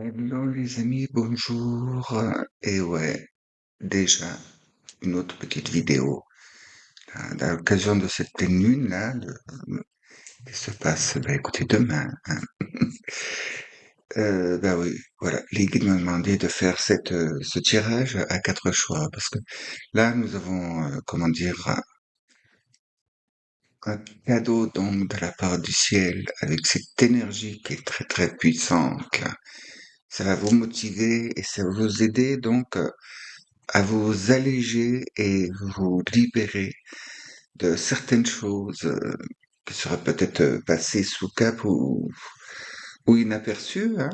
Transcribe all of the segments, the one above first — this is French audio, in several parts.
Hello les amis, bonjour. Et ouais, déjà une autre petite vidéo à l'occasion de cette pleine lune là, qui se passe, bah écoutez, demain, hein. Bah oui, voilà, les guides m'ont demandé de faire ce tirage à quatre choix parce que là nous avons, comment dire, un cadeau donc de la part du ciel avec cette énergie qui est très très puissante là. Ça va vous motiver et ça va vous aider donc à vous alléger et vous libérer de certaines choses qui seraient peut-être passées sous cap ou inaperçues, hein.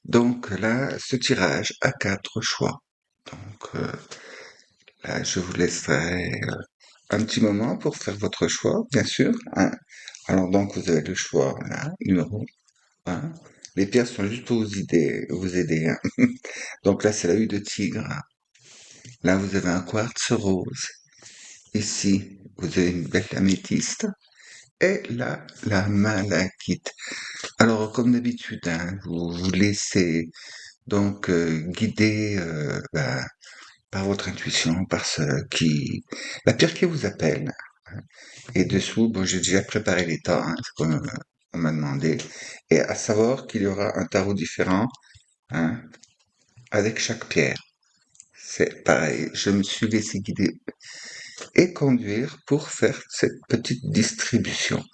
Donc là, ce tirage a quatre choix. Donc là, je vous laisserai un petit moment pour faire votre choix, bien sûr, hein. Alors donc, vous avez le choix, là, numéro 1. Les pierres sont juste pour vous aider, hein. Donc là, c'est la huile de tigre. Là, vous avez un quartz rose. Ici, vous avez une belle améthyste. Et là, la malachite. Alors, comme d'habitude, hein, vous vous laissez donc guider par votre intuition, par la pierre qui vous appelle. Et dessous, bon, j'ai déjà préparé les tas, hein, c'est comme on m'a demandé. Et à savoir qu'il y aura un tarot différent, hein, avec chaque pierre. C'est pareil, je me suis laissé guider et conduire pour faire cette petite distribution.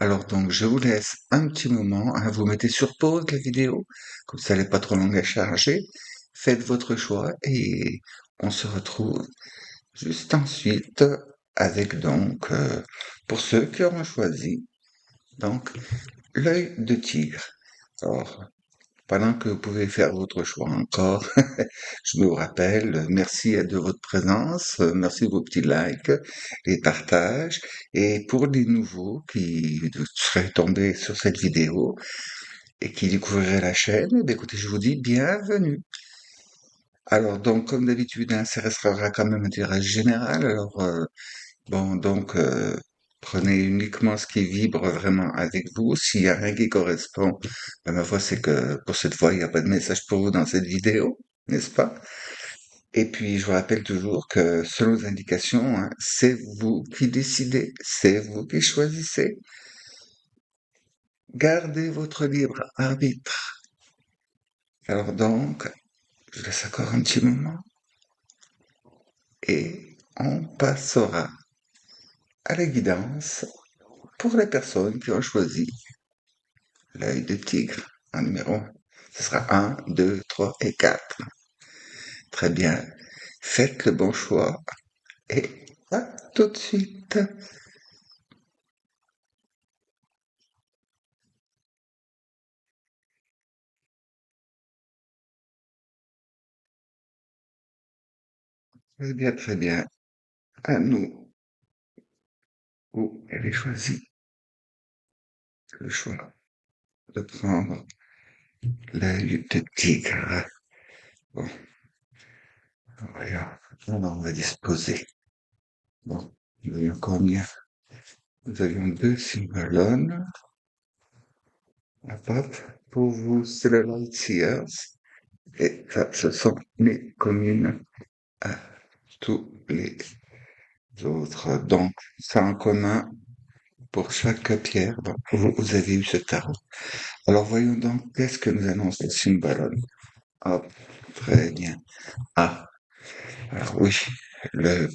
Alors donc, je vous laisse un petit moment, hein, vous mettez sur pause la vidéo, comme ça elle n'est pas trop longue à charger. Faites votre choix et on se retrouve juste ensuite avec donc, pour ceux qui auront choisi, donc l'œil de tigre. Alors, pendant que vous pouvez faire votre choix encore, je me rappelle, merci de votre présence, merci de vos petits likes, les partages, et pour les nouveaux qui seraient tombés sur cette vidéo et qui découvriraient la chaîne, eh bien, écoutez, je vous dis bienvenue. Alors donc, comme d'habitude, hein, ça restera quand même un tirage général. Alors bon, donc prenez uniquement ce qui vibre vraiment avec vous. S'il y a rien qui correspond, ben, ma foi, c'est que pour cette fois, il n'y a pas de message pour vous dans cette vidéo, n'est-ce pas? Et puis, je vous rappelle toujours que selon les indications, hein, c'est vous qui décidez, c'est vous qui choisissez. Gardez votre libre arbitre. Alors donc, je laisse encore un petit moment et on passera à la guidance pour les personnes qui ont choisi l'œil de tigre en numéro. Ce sera un, 2, 3 et 4. Très bien. Faites le bon choix et à tout de suite. Très bien, très bien. À nous, où elle est choisie le choix de prendre l'œil de tigre. Bon, voilà. Alors, on va disposer. Bon, nous avions combien? Nous avions deux symboles. Hop, pour vous, c'est le Light Seers. Et ça, ce sont les communes à tous les autres. Donc, ça en commun pour chaque pierre. Donc, vous avez eu ce tarot. Alors, voyons donc, qu'est-ce que nous annonce le symbole? Hop, très bien. Ah, alors oui, ouais,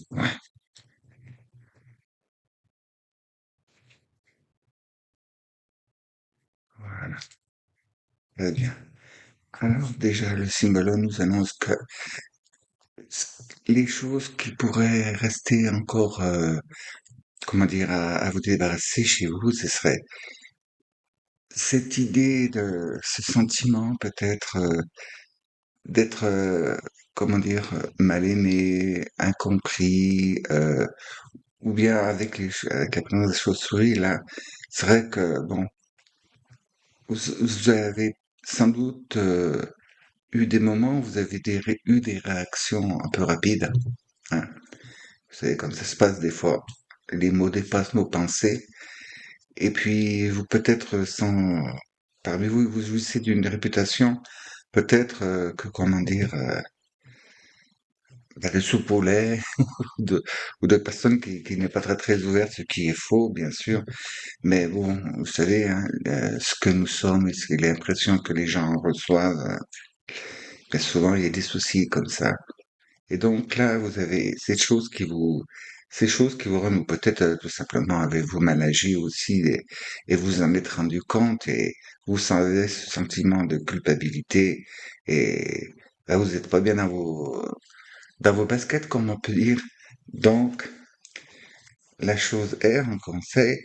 voilà, très bien. Alors, déjà, le symbole nous annonce que les choses qui pourraient rester encore, comment dire, à vous débarrasser chez vous, ce serait cette idée de ce sentiment peut-être d'être, comment dire, mal aimé, incompris, ou bien avec la présence des chauves-souris, là, c'est vrai que, bon, vous avez sans doute eu des moments où vous avez eu des réactions un peu rapides, hein. Vous savez, comme ça se passe des fois. Les mots dépassent nos pensées, et puis vous peut-être sans parmi vous, vous jouissez d'une réputation, peut-être que, comment dire, de soupe au lait, de, ou de personnes qui n'est pas très très ouverte, ce qui est faux, bien sûr. Mais bon, vous savez, hein, ce que nous sommes et c'est l'impression que les gens reçoivent, bien souvent il y a des soucis comme ça. Et donc là, vous avez ces choses qui vous rendent, ou peut-être tout simplement avez-vous mal agi aussi et vous en êtes rendu compte et vous savez ce sentiment de culpabilité et là, vous n'êtes pas bien dans vos baskets, comme on peut dire. Donc, la chose est, un conseil,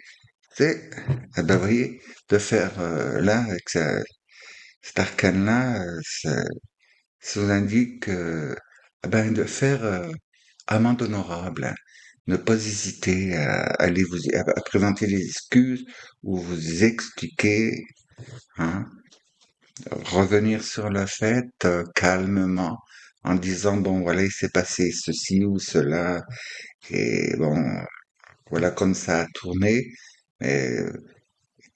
c'est, vous voyez, de faire là, avec cet arcane-là, ça vous indique de faire amende honorable, hein. Ne pas hésiter à aller à présenter des excuses ou vous expliquer, hein, revenir sur le fait calmement en disant bon voilà il s'est passé ceci ou cela et bon voilà comme ça a tourné. Mais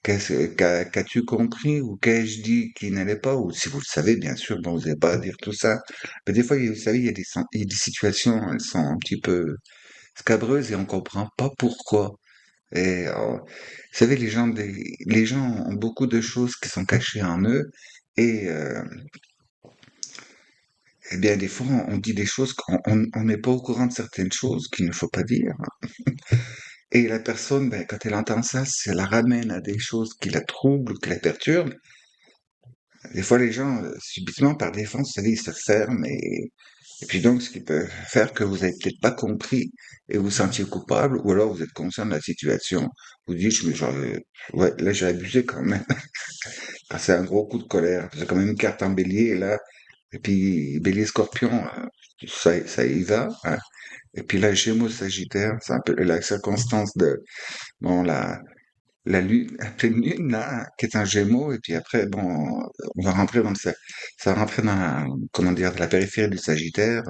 qu'as-tu compris ou qu'ai-je dit qui n'allait pas? Ou si vous le savez, bien sûr, bon, vous n'avez pas à dire tout ça. Mais des fois, vous savez, il y a des situations, elles sont un petit peu scabreuses et on comprend pas pourquoi. Et vous savez, les gens ont beaucoup de choses qui sont cachées en eux et eh bien des fois on dit des choses on n'est pas au courant de certaines choses qu'il ne faut pas dire. Et la personne, ben, quand elle entend ça, ça la ramène à des choses qui la troublent, qui la perturbent. Des fois, les gens, subitement, par défense, vous savez, ils se ferment et puis donc, ce qui peut faire que vous avez peut-être pas compris et vous vous sentiez coupable, ou alors vous êtes conscient de la situation. Vous dites, mais genre, ouais, là, j'ai abusé quand même. Ah, c'est un gros coup de colère. C'est quand même une carte en bélier, là. Et puis, bélier scorpion, ça y va, hein. Et puis là, gémeaux sagittaire, c'est un peu la circonstance de, bon, la lune, la pleine lune, là, qui est un gémeau, et puis après, bon, on va rentrer dans ça va rentrer dans, comment dire, de la périphérie du Sagittaire.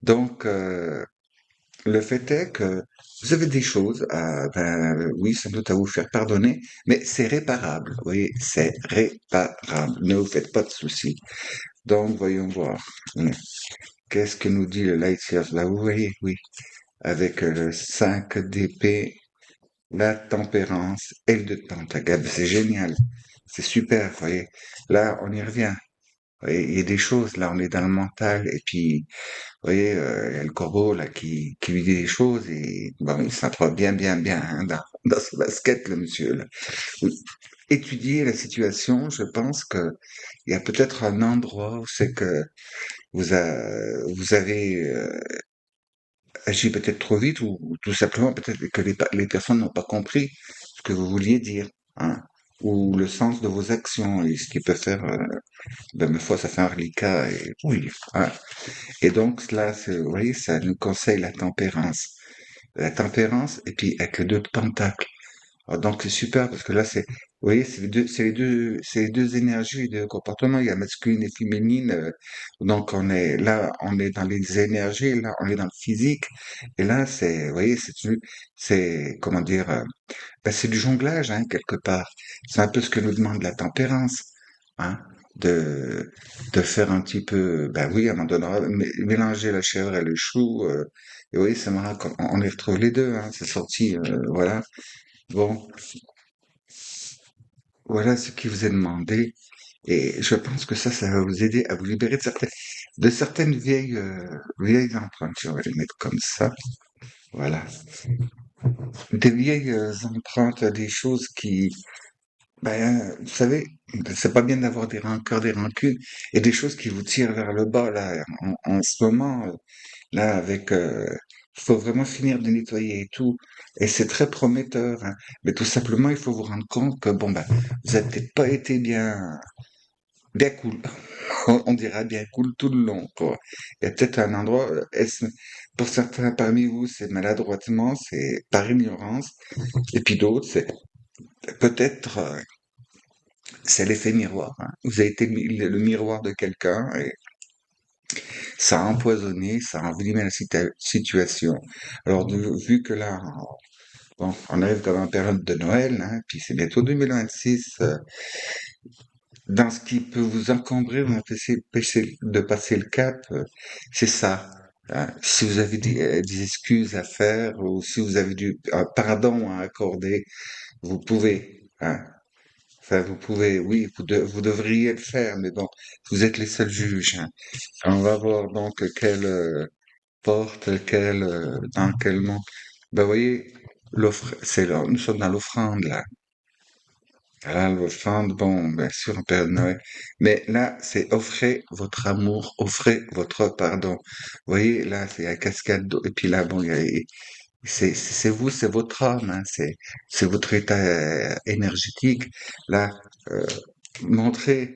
Donc, le fait est que vous avez des choses, oui, sans doute à vous faire pardonner, mais c'est réparable. Vous voyez, c'est réparable. Ne vous faites pas de soucis. Donc, voyons voir. Hum, Qu'est-ce que nous dit le Light Years là? Vous voyez, oui, avec le 5 d'épée, la tempérance et le 2 de pentacle. C'est génial. C'est super, vous voyez. Là, on y revient. Vous voyez, il y a des choses, là, on est dans le mental, et puis, vous voyez, il y a le corbeau, là, qui lui dit des choses, et bon, il s'entre bien, bien, bien, hein, dans ce basket, le monsieur, là. Oui. Étudier la situation, je pense que il y a peut-être un endroit où c'est que vous avez agi peut-être trop vite, ou tout simplement peut-être que les personnes n'ont pas compris ce que vous vouliez dire, hein, ou le sens de vos actions, et ce qui peut faire, ben, ma foi, ça fait un reliquat, et oui, hein. Et donc là, vous voyez, ça nous conseille la tempérance. La tempérance, et puis avec le 2 de pentacle. Alors donc c'est super parce que là c'est, vous voyez, c'est les deux énergies, les deux comportements. Il y a masculine et féminine. Donc on est dans les énergies, là on est dans le physique. Et là c'est, vous voyez, c'est comment dire, ben, c'est du jonglage hein, quelque part. C'est un peu ce que nous demande la tempérance, hein, de de faire un petit peu, ben oui, à un moment donné, mélanger la chèvre et le chou. Et oui, c'est marrant, on y retrouve les deux. Hein, c'est sorti, voilà. Bon, voilà ce qui vous est demandé. Et je pense que ça va vous aider à vous libérer de certaines vieilles empreintes, si on va les mettre comme ça. Voilà. Des vieilles empreintes, des choses qui, ben, vous savez, c'est pas bien d'avoir des rancœurs, des rancunes, et des choses qui vous tirent vers le bas, là, en ce moment, là, il faut vraiment finir de nettoyer et tout. Et c'est très prometteur, hein. Mais tout simplement, il faut vous rendre compte que, bon, ben, vous avez peut-être pas été bien cool. On dira bien cool tout le long, quoi. Il y a peut-être un endroit, pour certains parmi vous, c'est maladroitement, c'est par ignorance. Et puis d'autres, c'est peut-être, c'est l'effet miroir, hein. Vous avez été le miroir de quelqu'un et ça a empoisonné, ça a envenimé la situation. Alors, vu que là, bon, on arrive comme en période de Noël, hein, puis c'est bientôt 2026. dans ce qui peut vous encombrer ou de passer le cap, c'est ça. Hein. Si vous avez des excuses à faire ou si vous avez un pardon à accorder, vous pouvez. Hein. Enfin, vous pouvez, oui, vous devriez le faire, mais bon, vous êtes les seuls juges. Hein. On va voir donc quelle porte, dans quel monde. Ben, vous voyez, nous sommes dans l'offrande, là. Ah, l'offrande, bon, bien sûr, en période de Noël. Mais là, c'est offrez votre amour, offrez votre pardon. Vous voyez, là, c'est la cascade d'eau. Et puis là, bon, c'est vous, c'est votre âme, hein, c'est votre état énergétique. Là, euh, montrez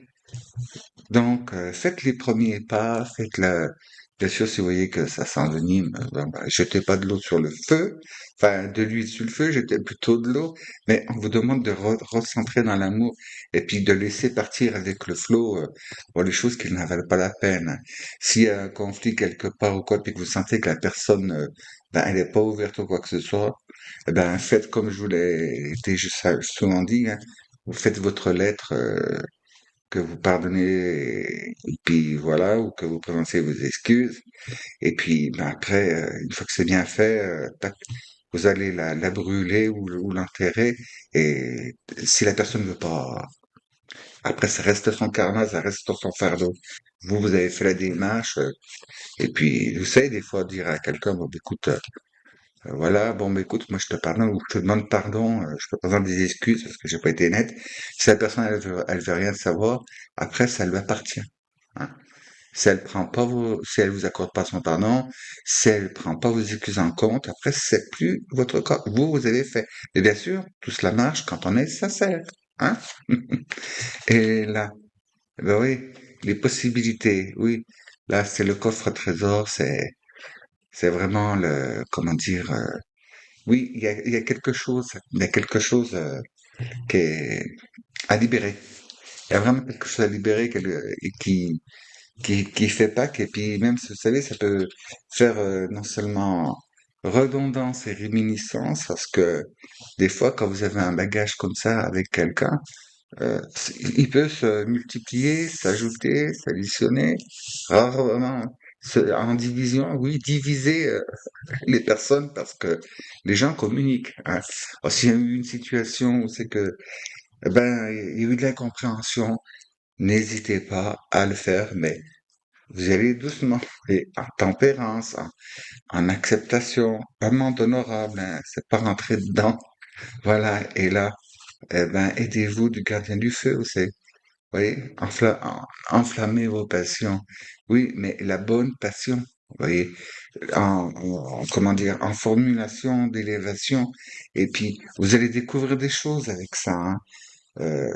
donc, faites les premiers pas, bien sûr, si vous voyez que ça s'envenime, bon, bah, jetez pas de l'eau sur le feu, enfin, de l'huile sur le feu, jetez plutôt de l'eau, mais on vous demande de recentrer dans l'amour et puis de laisser partir avec le flot, bon, les choses qui n'en valent pas la peine. S'il y a un conflit quelque part ou quoi, puis que vous sentez que la personne, ben, elle est pas ouverte ou quoi que ce soit, eh ben, faites comme je vous l'ai été souvent dit, hein, vous faites votre lettre, que vous pardonnez et puis voilà, ou que vous présentez vos excuses. Et puis ben après, une fois que c'est bien fait, tac, vous allez la brûler ou l'enterrer. Et si la personne ne veut pas, après ça reste son karma, ça reste son fardeau. Vous avez fait la démarche. Et puis, vous savez, des fois, dire à quelqu'un, bon, bah, écoute, voilà, bon, bah, écoute, moi je te pardonne ou je te demande pardon, je te présente des excuses parce que j'ai pas été net. Si la personne elle veut rien savoir, après ça lui appartient. Hein. Si elle prend pas si elle vous accorde pas son pardon, si elle prend pas vos excuses en compte, après c'est plus votre cas. Vous avez fait. Mais bien sûr, tout cela marche quand on est sincère. Hein. Et là, ben oui, les possibilités, oui. Là, c'est le coffre trésor, c'est vraiment comment dire, oui, il y a quelque chose, il y a quelque chose qui est à libérer. Il y a vraiment quelque chose à libérer et qui fait pas et puis même, vous savez, ça peut faire non seulement redondance et réminiscence, parce que des fois, quand vous avez un bagage comme ça avec quelqu'un, il peut se multiplier, s'ajouter, s'additionner, rarement en division, oui, diviser les personnes parce que les gens communiquent. Hein. Alors, s'il y a eu une situation où c'est que, eh ben, il y a eu de l'incompréhension, n'hésitez pas à le faire, mais vous allez doucement et en tempérance, en acceptation, pas monde honorable, hein, c'est pas rentrer dedans. Voilà, et là, eh ben, aidez-vous du gardien du feu aussi. Voyez, enflammez vos passions. Oui, mais la bonne passion. Vous voyez, comment dire, en formulation d'élévation. Et puis, vous allez découvrir des choses avec ça. Hein. Euh,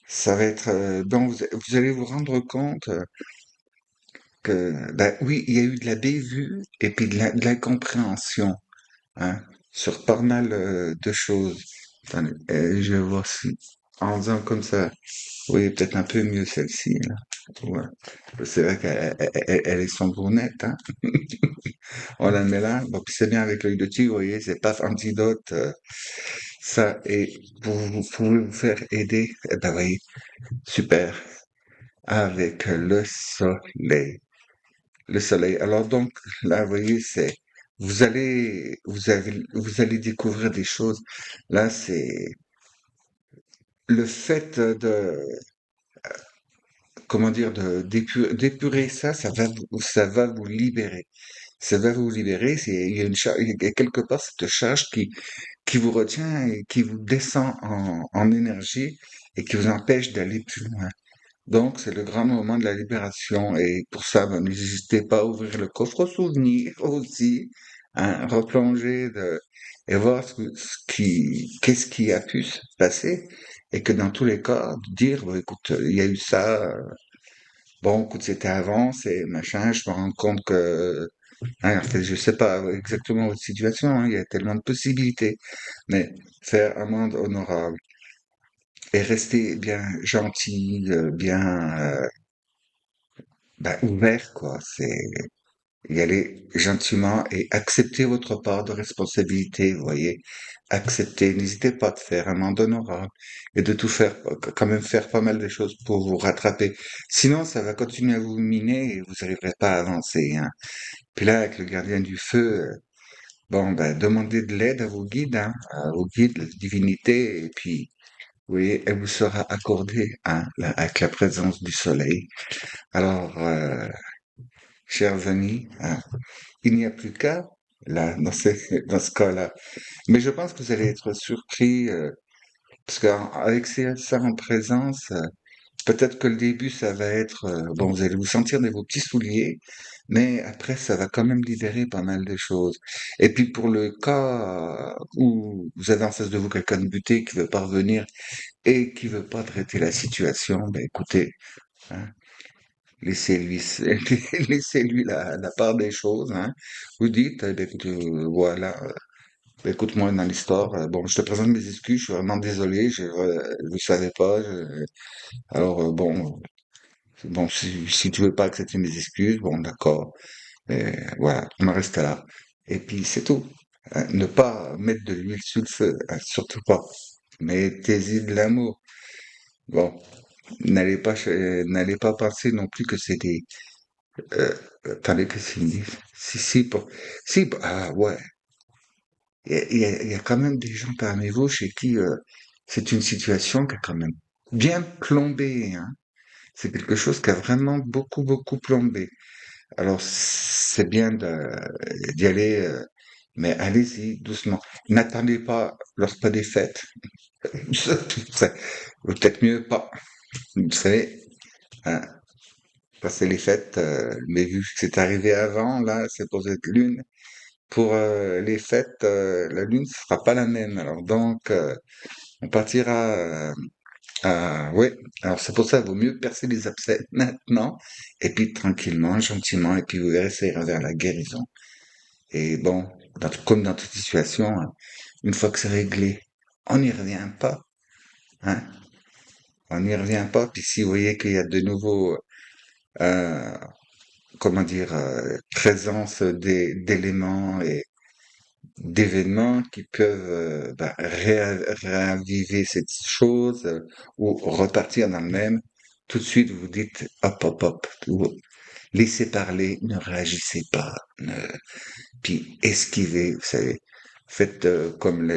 ça va être, donc, vous allez vous rendre compte que, ben oui, il y a eu de la bévue et puis de l'incompréhension, hein, sur pas mal de choses. Attendez, je vais voir si, en faisant comme ça, oui, peut-être un peu mieux celle-ci, là. Ouais. C'est vrai elle est sombronnette, hein. On la met là. Bon, puis c'est bien avec l'œil de tigre, vous voyez, c'est pas antidote, ça. Et vous pouvez vous faire aider, eh ben, voyez, super, avec le soleil. Le soleil. Alors donc, là, vous voyez, vous allez découvrir des choses. Là, c'est le fait comment dire, d'épurer ça, ça va vous libérer. Ça va vous libérer. Il y a il y a quelque part cette charge qui vous retient et qui vous descend en énergie et qui vous empêche d'aller plus loin. Donc, c'est le grand moment de la libération. Et pour ça, ben, n'hésitez pas à ouvrir le coffre souvenir aussi, hein, replonger et voir qu'est-ce qui a pu se passer. Et que dans tous les cas, dire, bon, écoute, il y a eu ça, bon, écoute, c'était avant, c'est machin, je me rends compte que, hein, en fait, je sais pas exactement votre situation, hein, il y a tellement de possibilités, mais faire un monde honorable et rester bien gentil, bien, ben, ouvert, quoi, Y aller gentiment et accepter votre part de responsabilité, vous voyez. Accepter, n'hésitez pas de faire un amende honorable et de tout faire, quand même faire pas mal de choses pour vous rattraper. Sinon, ça va continuer à vous miner et vous n'arriverez pas à avancer, hein. Puis là, avec le gardien du feu, bon, ben, demandez de l'aide à vos guides, la divinité, et puis, vous voyez, elle vous sera accordée, hein, avec la présence du soleil. Alors, chers amis, hein, il n'y a plus qu'à, là, dans ce cas-là. Mais je pense que vous allez être surpris, parce qu'avec ça en présence, peut-être que le début, ça va être, bon, vous allez vous sentir dans vos petits souliers, mais après, ça va quand même libérer pas mal de choses. Et puis, pour le cas où vous avez en face de vous quelqu'un de buté qui veut pas revenir et qui veut pas traiter la situation, ben, écoutez, hein, laissez-lui, laissez-lui la part des choses, hein. Vous dites, eh ben, écoute, voilà, ben, écoute-moi dans l'histoire, bon, je te présente mes excuses, je suis vraiment désolé, je ne savais pas, alors, bon, si tu veux pas accepter mes excuses, bon, d'accord. Et voilà, on en reste là. Et puis, c'est tout. Hein, ne pas mettre de l'huile sur le feu, hein, surtout pas. Mettez-y de l'amour. Bon, n'allez pas penser non plus que c'est des, euh, attendez que c'est une, ah ouais, il y a quand même des gens parmi vous chez qui, c'est une situation qui a quand même bien plombé, hein. C'est quelque chose qui a vraiment beaucoup, beaucoup plombé. Alors, c'est bien d'y aller, mais allez-y doucement. N'attendez pas leur pas des fêtes. C'est- Peut-être mieux pas. Vous savez, hein, passer les fêtes, mais vu que c'est arrivé avant, là, c'est pour cette lune. Pour les fêtes, la lune ne sera pas la même. Alors donc, on partira ouais. Alors c'est pour ça, il vaut mieux percer les abcès maintenant, et puis tranquillement, gentiment, et puis vous verrez, ça ira vers la guérison. Et bon, comme dans toute situation, hein, une fois que c'est réglé, on n'y revient pas, hein. On n'y revient pas. Puis si vous voyez qu'il y a de nouveaux, euh, comment dire, présence d'éléments et d'événements qui peuvent bah, réaviver cette chose ou repartir dans le même, tout de suite vous dites hop, hop, hop, ou laissez parler, ne réagissez pas, puis esquivez, vous savez, faites comme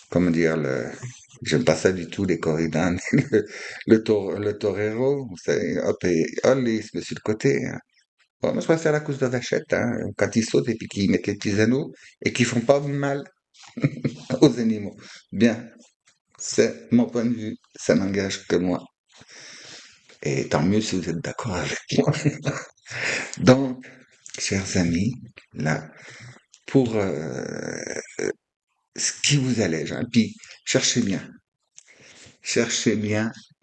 comment dire, j'aime pas ça du tout, les corridans, le torero, vous savez, hop, et allez, il se met sur le côté, hein. Bon, moi, je préfère la course de vachette, hein, quand ils sautent et puis qu'ils mettent les petits anneaux et qu'ils font pas mal aux animaux. Bien, c'est mon point de vue, ça n'engage que moi. Et tant mieux si vous êtes d'accord avec moi. Donc, chers amis, là, pour ce qui vous allège, hein, puis cherchez bien,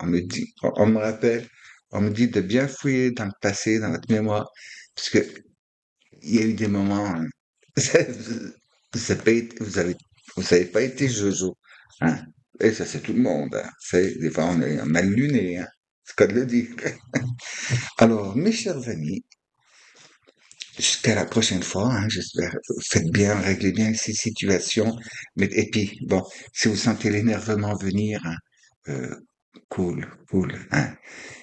on me rappelle, on me dit de bien fouiller dans le passé, dans votre mémoire, parce que il y a eu des moments, hein, vous avez pas été, vous avez pas été Jojo, hein. Et ça, c'est tout le monde, hein. Des fois, on est mal luné, hein. C'est le cas de le dire. Alors, mes chers amis, jusqu'à la prochaine fois, hein, j'espère, faites bien, réglez bien ces situations. Mais, et puis, bon, si vous sentez l'énervement venir, hein, euh, cool, cool, hein.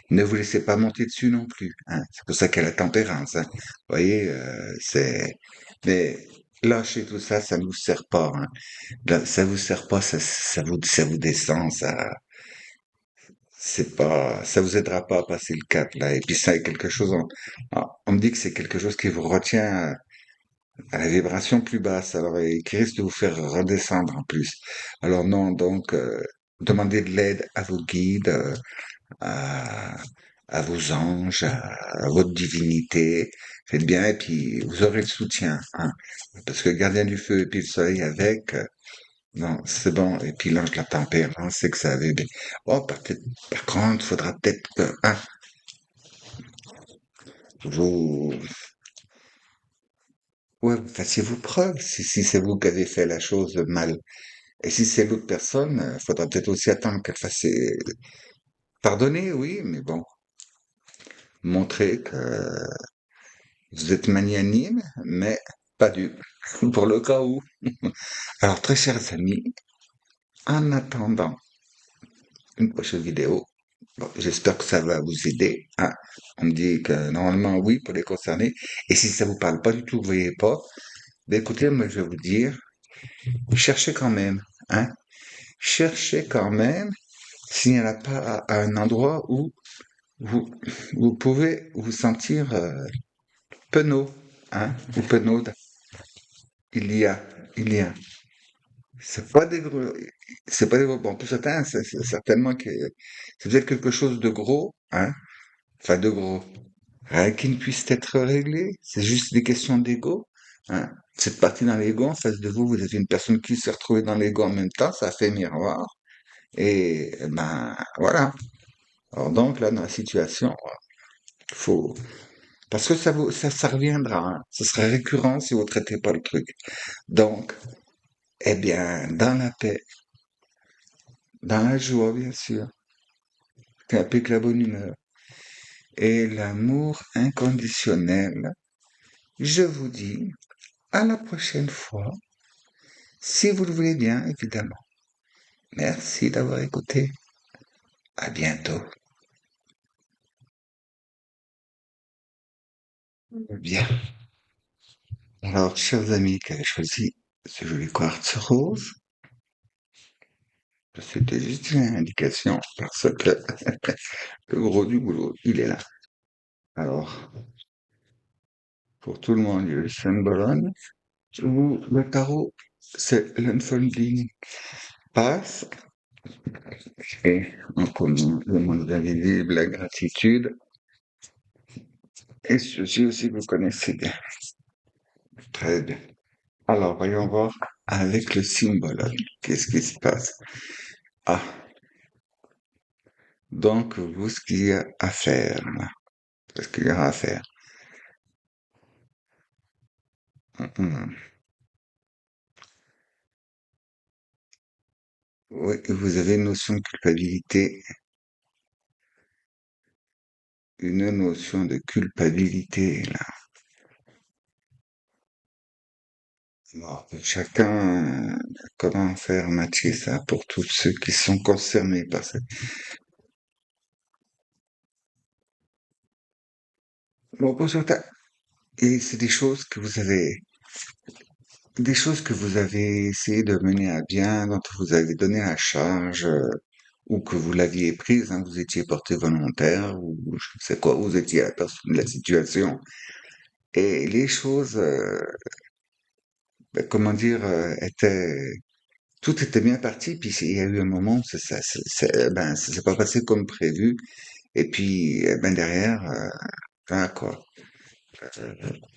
Ne vous laissez pas monter dessus non plus, hein. C'est pour ça qu'il y a la tempérance, hein. Vous voyez, mais lâchez tout ça, ça ne vous sert pas, hein. Là, ça vous sert pas, ça vous descend, ça vous aidera pas à passer le cap, là. Et puis ça est quelque chose, on me dit que c'est quelque chose qui vous retient à la vibration plus basse, alors, et qui risque de vous faire redescendre en plus. Alors non, donc, demandez de l'aide à vos guides, à, à vos anges, à votre divinité. Faites bien et puis vous aurez le soutien, hein. Parce que le gardien du feu et puis le soleil avec, non, c'est bon. Et puis l'ange de la tempérance, c'est que ça avait bien. Oh, par contre, faudra peut-être que, hein, vous, ouais, vous fassiez vos preuves si c'est vous qui avez fait la chose mal. Et si c'est l'autre personne, faudra peut-être aussi attendre qu'elle fasse pardonner, oui, mais bon, montrer que Vous êtes magnanime, mais pas du. Pour le cas où. Alors, très chers amis, en attendant une prochaine vidéo, bon, j'espère que ça va vous aider, hein. On me dit que normalement, oui, pour les concernés. Et si ça vous parle pas du tout, vous voyez pas, ben écoutez, moi, je vais vous dire, cherchez quand même, hein. Cherchez quand même s'il n'y en a pas un endroit où vous, vous pouvez vous sentir penaud, hein, ou penaude. Il y a, il y a. C'est pas des gros, c'est pas des gros. Bon, pour certains, c'est certainement que c'est peut-être quelque chose de gros, hein, enfin de gros, rien qui ne puisse être réglé. C'est juste des questions d'ego, hein. Cette partie dans l'ego, en face de vous, vous avez une personne qui s'est retrouvée dans l'ego en même temps, ça fait miroir. Et ben voilà. Alors donc là, dans la situation, faut parce que ça reviendra, hein. Ce sera récurrent si vous traitez pas le truc. Donc, eh bien, dans la paix, dans la joie, bien sûr, avec la bonne humeur et l'amour inconditionnel, je vous dis à la prochaine fois, si vous le voulez bien, évidemment. Merci d'avoir écouté. À bientôt. Bien. Alors, chers amis qui avaient choisi ce joli quartz rose, c'était juste une indication parce que le gros du boulot, il est là. Alors, pour tout le monde, il y a le Saint-Bologne, ou le tarot, c'est l'unfolding passe, et en commun, le monde invisible, la gratitude, et ceci aussi vous connaissez bien. Très bien. Alors, voyons voir avec le symbole. Qu'est-ce qui se passe? Ah, donc, vous, ce qu'il y a à faire, là. Ce qu'il y aura à faire. Mhm. Oui, vous avez une notion de culpabilité, une notion de culpabilité, là. Bon, chacun, comment faire matcher ça pour tous ceux qui sont concernés par ça. Bon, pour certains, et c'est des choses que vous avez essayé de mener à bien, dont vous avez donné la charge, ou que vous l'aviez prise, hein, vous étiez porté volontaire, ou je ne sais quoi, vous étiez la personne de la situation. Et les choses, ben, comment dire, tout était bien parti, puis il y a eu un moment où ben, ça s'est pas passé comme prévu, et puis, ben, derrière, voilà, quoi. Euh,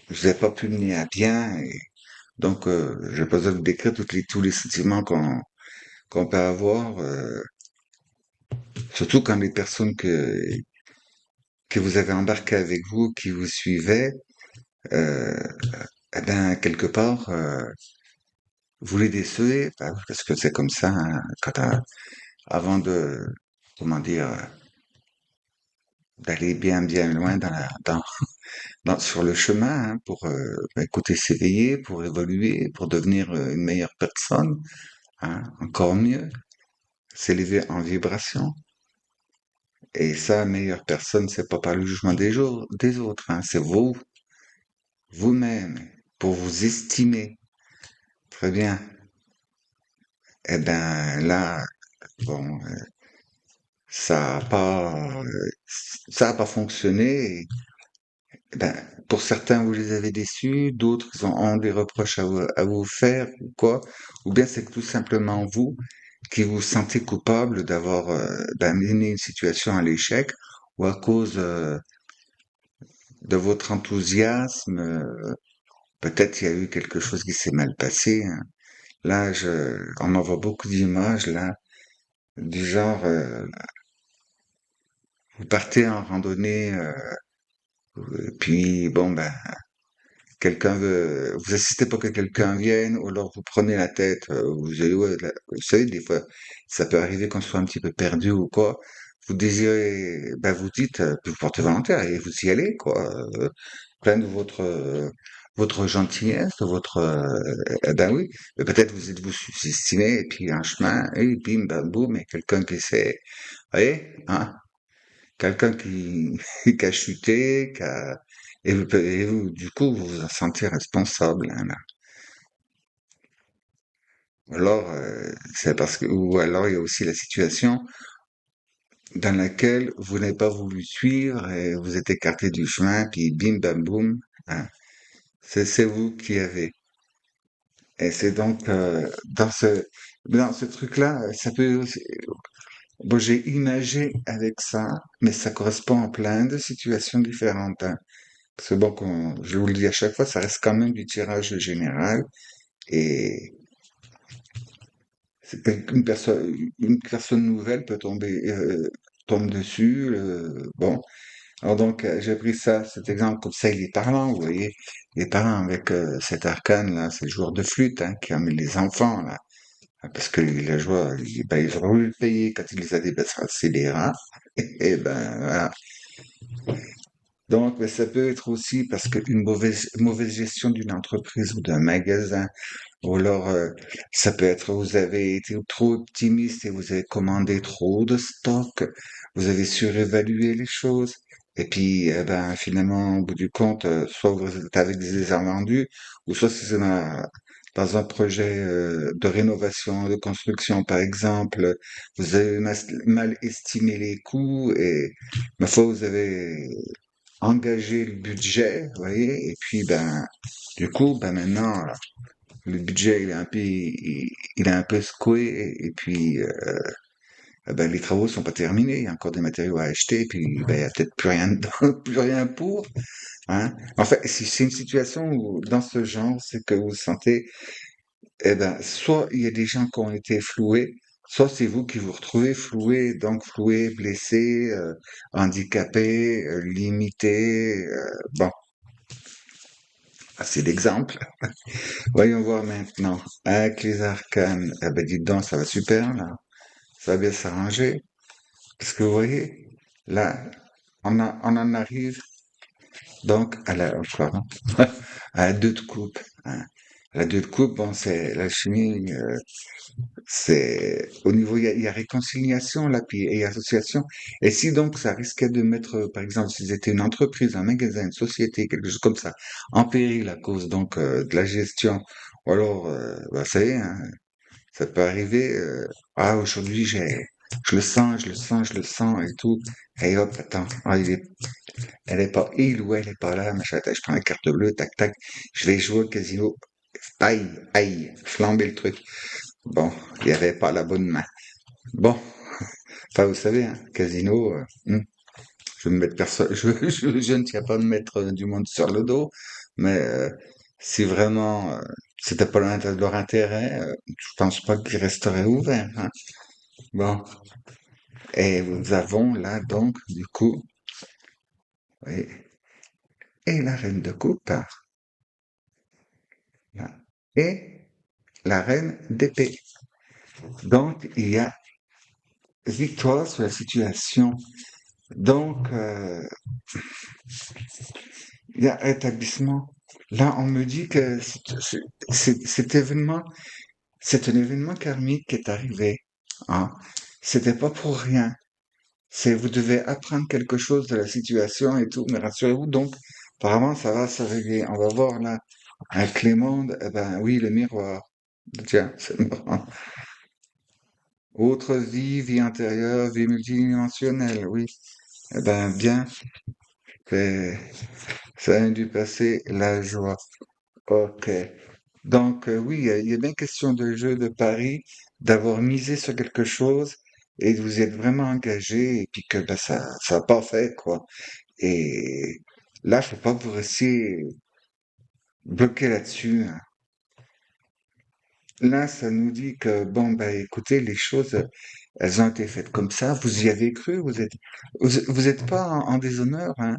je n'ai pas pu mener à bien, et donc, j'ai pas besoin de décrire tous les sentiments qu'on peut avoir, surtout quand les personnes que vous avez embarquées avec vous, qui vous suivaient, euh, eh ben, quelque part, vous les décevez, bah, parce que c'est comme ça, hein, avant de, comment dire, d'aller bien loin sur le chemin, hein, pour, bah, écouter, s'éveiller, pour évoluer, pour devenir une meilleure personne, hein, encore mieux, s'élever en vibration. Et ça, meilleure personne, c'est pas par le jugement des autres, hein, c'est vous, vous-même, pour vous estimer. Très bien. Eh ben, là, bon, ça a pas fonctionné. Eh ben, pour certains, vous les avez déçus, d'autres, ont des reproches à vous faire, ou quoi. Ou bien c'est que tout simplement vous, qui vous sentez coupable d'avoir, ben, mené une situation à l'échec, ou à cause, de votre enthousiasme, peut-être il y a eu quelque chose qui s'est mal passé, hein. Là, on en voit beaucoup d'images, là, du genre, vous partez en randonnée, puis bon, ben, vous assistez pour que quelqu'un vienne, ou alors vous prenez la tête, vous allez, ouais, vous savez, des fois, ça peut arriver qu'on soit un petit peu perdu ou quoi. Vous désirez, ben, vous dites, puis vous portez volontaire et vous y allez, quoi. plein de votre gentillesse, de votre, eh ben oui, mais peut-être vous êtes vous sous-estimé, et puis un chemin, et bim, bam, boum, et quelqu'un qui sait, vous voyez, hein, quelqu'un qui, qui a chuté, et vous, du coup, vous vous en sentez responsable, hein, là. Alors, c'est parce que, ou alors il y a aussi la situation dans laquelle vous n'avez pas voulu suivre et vous êtes écarté du chemin, puis bim, bam, boum, hein. C'est vous qui avez. Et c'est donc dans ce truc-là, ça peut aussi, bon, j'ai imagé avec ça, mais ça correspond à plein de situations différentes, hein. Parce que bon, je vous le dis à chaque fois, ça reste quand même du tirage général et c'est une personne nouvelle peut tombe dessus. Bon, alors donc j'ai pris ça, cet exemple comme ça, il est parlant, vous voyez, il est parlant avec cet arcane là, c'est le joueur de flûte hein, qui amène les enfants là. Ah, parce que la joie, ben, ils auraient voulu le payer quand il les a dépassés, c'est des rats. Et ben, voilà. Donc, mais ça peut être aussi parce qu'une mauvaise gestion d'une entreprise ou d'un magasin, ou alors, ça peut être vous avez été trop optimiste et vous avez commandé trop de stock, vous avez surévalué les choses, et puis, eh ben, finalement, au bout du compte, soit vous êtes avec des invendus, ou soit c'est dans un projet de rénovation, de construction, par exemple, vous avez mal estimé les coûts et ma foi, vous avez engagé le budget, vous voyez, et puis ben, du coup, ben maintenant, le budget il est un peu secoué et puis ben, les travaux sont pas terminés, il y a encore des matériaux à acheter, et puis ben, il y a peut-être plus rien dedans, plus rien pour, hein. En fait, si c'est une situation où, dans ce genre, c'est que vous sentez, eh ben, soit il y a des gens qui ont été floués, soit c'est vous qui vous retrouvez floué, donc floué, blessé, handicapé, limité, bon, assez d'exemples. Voyons voir maintenant. Avec les arcanes, eh ben dites donc, ça va super là. Ça va bien s'arranger. Parce que vous voyez, là, on en arrive donc à pardon, à la deux de coupe, hein. La deux de coupe, bon, c'est la chimie, c'est au niveau, il y a réconciliation là, puis et association. Et si donc ça risquait de mettre, par exemple, si c'était une entreprise, un magasin, une société, quelque chose comme ça, en péril à cause donc de la gestion, ou alors, bah, ça y est, hein, ça peut arriver. Ah, aujourd'hui je le sens, je le sens, je le sens et tout. Et hop, attends, ah, elle est pas, il ou elle est pas là, machin, tac, je prends la carte bleue, tac, tac, je vais jouer au casino. Aïe, aïe, flamber le truc. Bon, il y avait pas la bonne main. Bon, enfin, vous savez, hein, casino, je me mettre personne, je ne tiens pas à me mettre du monde sur le dos, mais si vraiment c'était pas leur intérêt, je pense pas qu'ils resteraient ouverts, hein. Bon, et nous avons là donc, du coup, oui, et la reine de coupe, là, et la reine d'épée. Donc, il y a victoire sur la situation. Donc, il y a rétablissement. Là, on me dit que cet événement, c'est un événement karmique qui est arrivé, hein. C'était pas pour rien. C'est, vous devez apprendre quelque chose de la situation et tout, mais rassurez-vous, donc, apparemment, ça va se régler. On va voir là, un Clément, eh ben oui, le miroir. Tiens, c'est marrant. Autre vie, vie intérieure, vie multidimensionnelle, oui. Eh ben, bien, c'est, ça a dû passer la joie. Ok. Donc, oui, il y a bien question de jeu, de pari, d'avoir misé sur quelque chose et de vous êtes vraiment engagé et puis que ben, ça a pas fait, quoi. Et là, faut pas que vous restiez bloqué là-dessus, hein. Là, ça nous dit que, bon, ben, écoutez, les choses, elles ont été faites comme ça. Vous y avez cru, vous êtes pas en déshonneur, hein.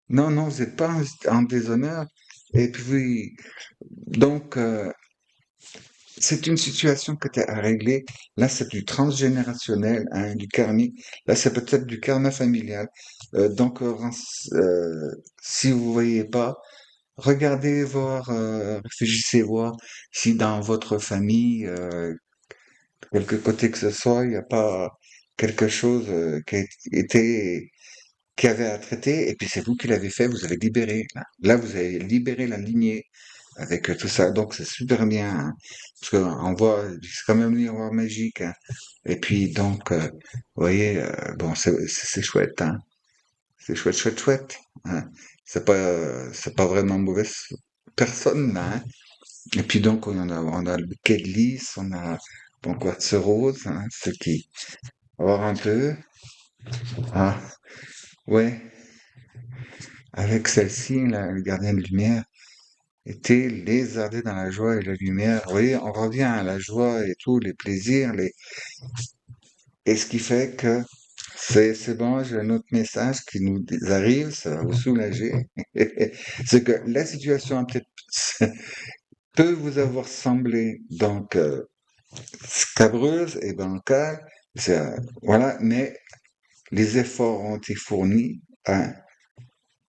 Non, non, vous n'êtes pas en déshonneur. Et puis, donc, c'est une situation que tu as à régler. Là, c'est du transgénérationnel, hein, du karmique. Là, c'est peut-être du karma familial. Donc, si vous voyez pas, regardez voir, réfléchissez voir si dans votre famille, quelque côté que ce soit, il n'y a pas quelque chose qui a été qui avait à traiter, et puis c'est vous qui l'avez fait, vous avez libéré. Là, vous avez libéré la lignée avec tout ça, donc c'est super bien, hein, parce qu'on voit, c'est quand même un miroir magique, hein. Et puis donc, vous voyez, bon, c'est chouette, hein. C'est chouette, chouette, chouette, hein. C'est pas vraiment mauvaise personne, là, hein. Et puis donc, on a le bouquet de lys, on a bon quartz rose, hein, ce qui, voir un peu, ah, ouais, avec celle-ci, là, le gardien de lumière, était lézardé dans la joie et la lumière. Vous voyez, on revient à la joie et tout, les plaisirs, et ce qui fait que c'est bon, j'ai un autre message qui nous arrive, ça va vous soulager. C'est que la situation peut-être peut vous avoir semblé donc scabreuse et bancale, voilà, mais les efforts ont été fournis, hein,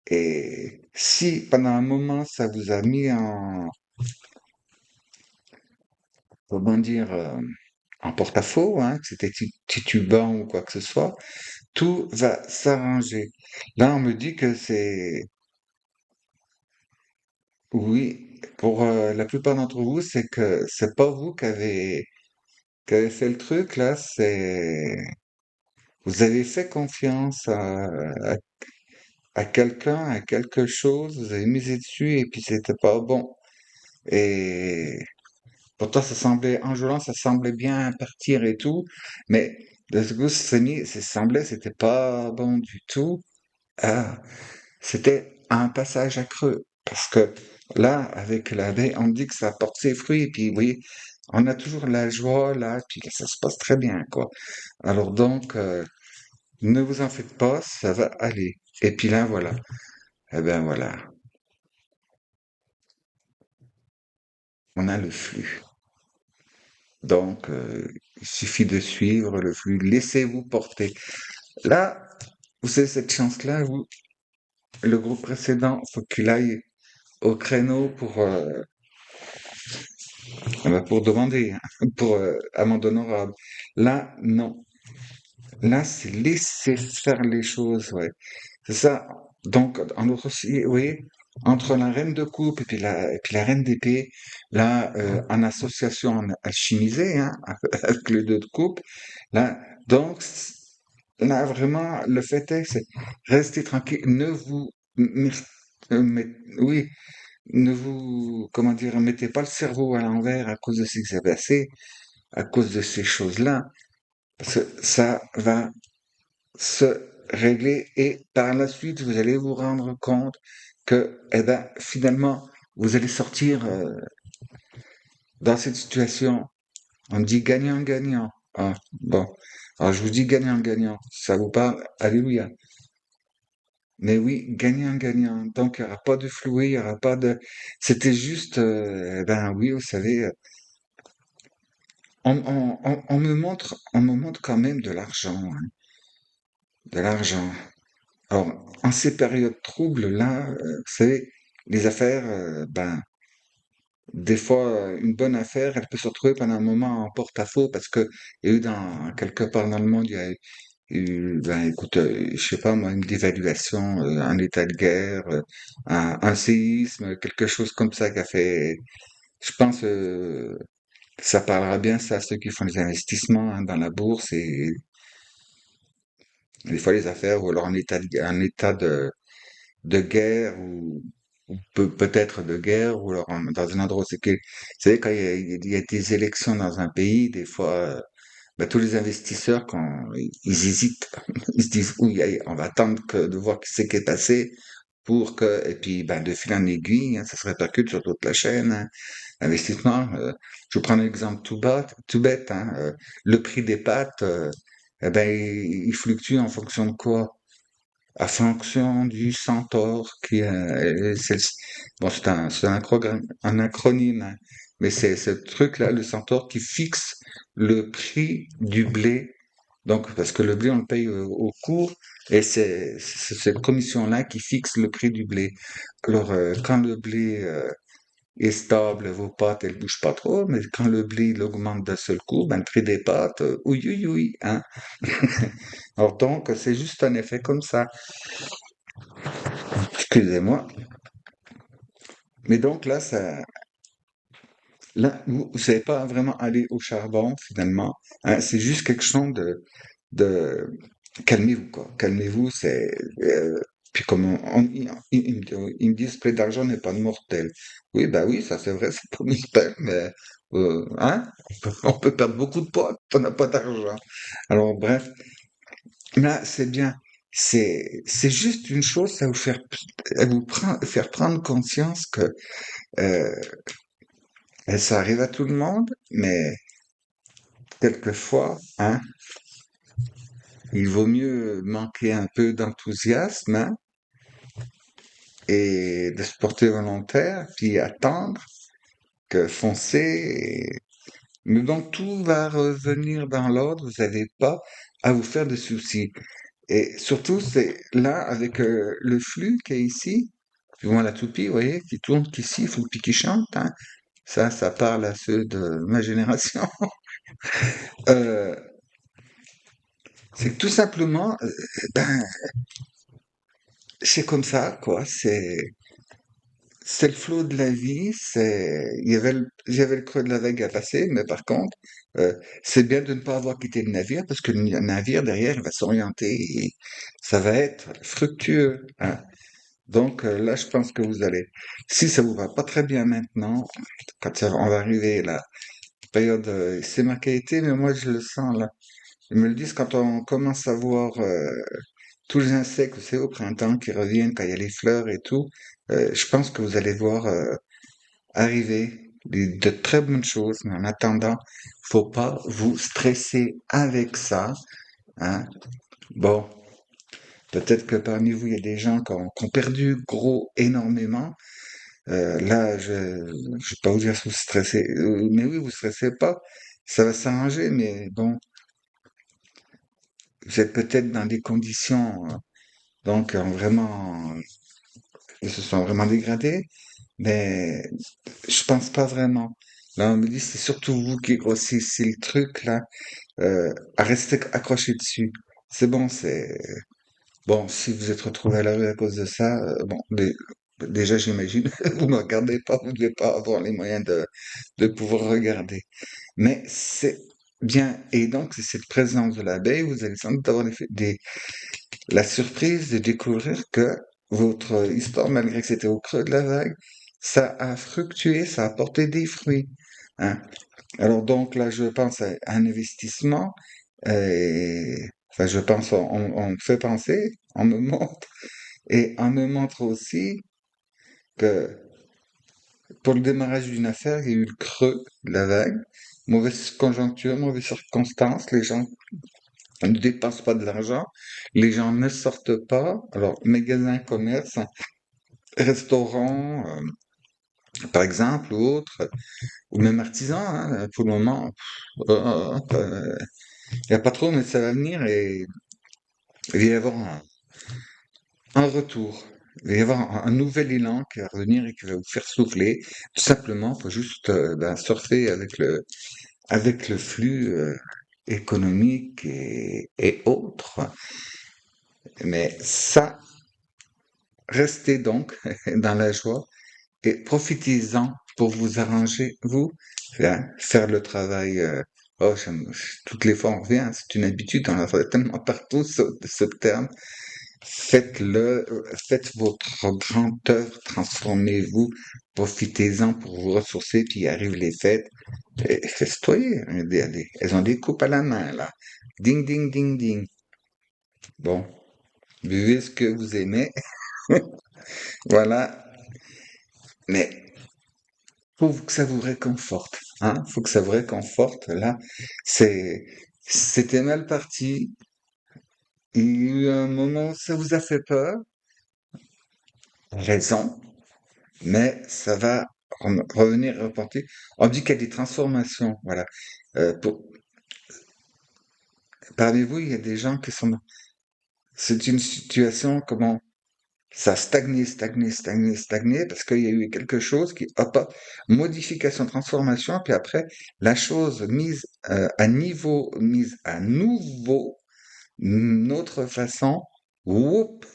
et si pendant un moment ça vous a mis en, comment dire, en porte-à-faux, hein, que c'était titubant ou quoi que ce soit, tout va s'arranger. Là, on me dit que c'est, oui, pour la plupart d'entre vous, c'est que c'est pas vous qui avez fait le truc, là, c'est, vous avez fait confiance à quelqu'un, à quelque chose, vous avez misé dessus et puis c'était pas bon. Et pourtant, ça semblait enjoulant, ça semblait bien partir et tout, mais de ce coup, ça semblait, c'était pas bon du tout. Ah, c'était un passage à creux. Parce que là, avec la baie, on dit que ça porte ses fruits, et puis, vous voyez, on a toujours la joie, là, puis ça se passe très bien, quoi. Alors donc, ne vous en faites pas, ça va aller. Et puis là, voilà. Eh ben voilà, on a le flux. Donc, il suffit de suivre le flux. Laissez-vous porter. Là, vous avez cette chance-là, vous, le groupe précédent, faut qu'il aille au créneau pour demander, hein, pour amende honorable. Là, non. Là, c'est laisser faire les choses, ouais. C'est ça. Donc, en autre aussi, vous voyez, entre la reine de coupe et puis la reine d'épée, là, en association alchimisée, hein, avec les deux de coupe, là, donc, là, vraiment, le fait est, c'est restez tranquille, ne vous, oui, ne vous, comment dire, mettez pas le cerveau à l'envers à cause de ce qui s'est passé, à cause de ces choses-là, parce que ça va se régler et par la suite, vous allez vous rendre compte que, eh ben, finalement, vous allez sortir dans cette situation. On dit gagnant-gagnant. Ah, bon. Alors, je vous dis gagnant-gagnant. Ça vous parle? Alléluia. Mais oui, gagnant-gagnant. Donc, il n'y aura pas de floué, il n'y aura pas de... C'était juste, eh ben oui, vous savez, on me montre quand même de l'argent, hein, de l'argent. Alors, en ces périodes troubles, là, vous savez, les affaires, ben, des fois, une bonne affaire, elle peut se retrouver pendant un moment en porte-à-faux parce que il y a eu quelque part dans le monde, il y a eu, ben, écoute, je sais pas moi, une dévaluation, un état de guerre, un séisme, quelque chose comme ça qui a fait, je pense, ça parlera bien ça à ceux qui font des investissements, hein, dans la bourse et des fois les affaires ou alors un état de guerre ou peut-être de guerre ou alors dans un endroit où c'est que, vous savez, quand il y a des élections dans un pays, des fois, bah, tous les investisseurs, quand ils hésitent, ils se disent, oui, allez, on va attendre de voir ce qui est passé pour que, et puis, ben, de fil en aiguille, hein, ça se répercute sur toute la chaîne, hein, investissement. Je vais prendre un exemple tout bête, hein, le prix des pâtes, eh ben, il fluctue en fonction de quoi? À fonction du centaure qui c'est bon, c'est un acronyme, hein. Mais c'est ce truc-là, le Centaure, qui fixe le prix du blé. Donc, parce que le blé, on le paye au cours, et c'est cette commission-là qui fixe le prix du blé. Alors, quand le blé est stable, vos pâtes, elles bougent pas trop, mais quand le blé, il augmente d'un seul coup, ben, le prix des pâtes, oui, oui, oui, hein. Alors, donc, c'est juste un effet comme ça. Excusez-moi. Mais donc, là, vous savez pas vraiment aller au charbon, finalement, hein. C'est juste quelque chose de calmez-vous, quoi. Calmez-vous, puis comme ils me disent, plein d'argent n'est pas mortel. Oui, bah oui, ça c'est vrai, c'est pas mortel, mais, hein, on peut perdre beaucoup de poids quand on n'a pas d'argent. Alors, bref, là, c'est bien. C'est juste une chose, ça faire prendre conscience que, euh, ça arrive à tout le monde, mais quelquefois, hein, il vaut mieux manquer un peu d'enthousiasme, hein, et de se porter volontaire, puis attendre que foncer. Mais donc tout va revenir dans l'ordre, vous n'avez pas à vous faire de soucis. Et surtout, c'est là, avec le flux qui est ici, puis bon, la toupie, vous voyez, qui tourne, qui siffle, puis qui chante, hein. Ça parle à ceux de ma génération. Euh, c'est que tout simplement, ben, c'est comme ça, quoi. C'est le flot de la vie, j'avais le creux de la vague à passer, mais par contre, c'est bien de ne pas avoir quitté le navire parce que le navire derrière il va s'orienter et ça va être fructueux, hein. Donc là, je pense que vous allez, si ça vous va pas très bien maintenant, on va arriver la période, c'est marqué été, mais moi je le sens là. Ils me le disent quand on commence à voir tous les insectes, c'est au printemps qui reviennent, quand il y a les fleurs et tout. Je pense que vous allez voir arriver de très bonnes choses, mais en attendant, faut pas vous stresser avec ça, hein. Bon, peut-être que parmi vous, il y a des gens qui ont perdu gros énormément. Là, je ne vais pas vous dire si vous stressez, mais oui, vous stressez pas, ça va s'arranger, mais bon, vous êtes peut-être dans des conditions, donc vraiment, ils se sont vraiment dégradés, mais je pense pas vraiment. Là, on me dit, c'est surtout vous qui grossissez le truc, là, à rester accroché dessus. C'est bon, bon, si vous êtes retrouvé à la rue à cause de ça, bon, déjà, j'imagine, vous ne regardez pas, vous ne devez pas avoir les moyens de pouvoir regarder. Mais c'est bien. Et donc, c'est cette présence de l'abeille, vous allez sans doute avoir la surprise de découvrir que votre histoire, malgré que c'était au creux de la vague, ça a fructué, ça a porté des fruits, hein. Alors donc là, je pense à un investissement, enfin je pense, on me fait penser, on me montre, et on me montre aussi que pour le démarrage d'une affaire, il y a eu le creux de la vague, mauvaise conjoncture, mauvaises circonstances, les gens ne dépensent pas de l'argent, les gens ne sortent pas, alors magasins, commerce, restaurants, par exemple, ou autres, ou même artisans, hein, pour le moment, il n'y a pas trop, mais ça va venir et il va y avoir un retour. Il va y avoir un nouvel élan qui va revenir et qui va vous faire souffler. Tout simplement, faut juste ben, surfer avec le flux économique et autres. Mais ça, restez donc dans la joie et profitez-en pour vous arranger, vous, hein, faire le travail. Oh, toutes les fois on revient, c'est une habitude, on en fait tellement partout ce terme. Faites-le, faites votre grande œuvre, transformez-vous, profitez-en pour vous ressourcer, puis arrivent les fêtes, et festoyez, hein, elles ont des coupes à la main, là. Ding, ding, ding, ding. Bon, buvez ce que vous aimez, voilà, mais faut que ça vous réconforte, hein, faut que ça vous réconforte, là, c'est, c'était mal parti, il y a eu un moment où ça vous a fait peur, raison, mais ça va revenir reporter. On dit qu'il y a des transformations, voilà. Pour, parmi vous, il y a des gens qui sont, c'est une situation, comment, ça a stagné, parce qu'il y a eu quelque chose qui, hop, modification, transformation, puis après, la chose mise à niveau, mise à nouveau, une autre façon, whoop,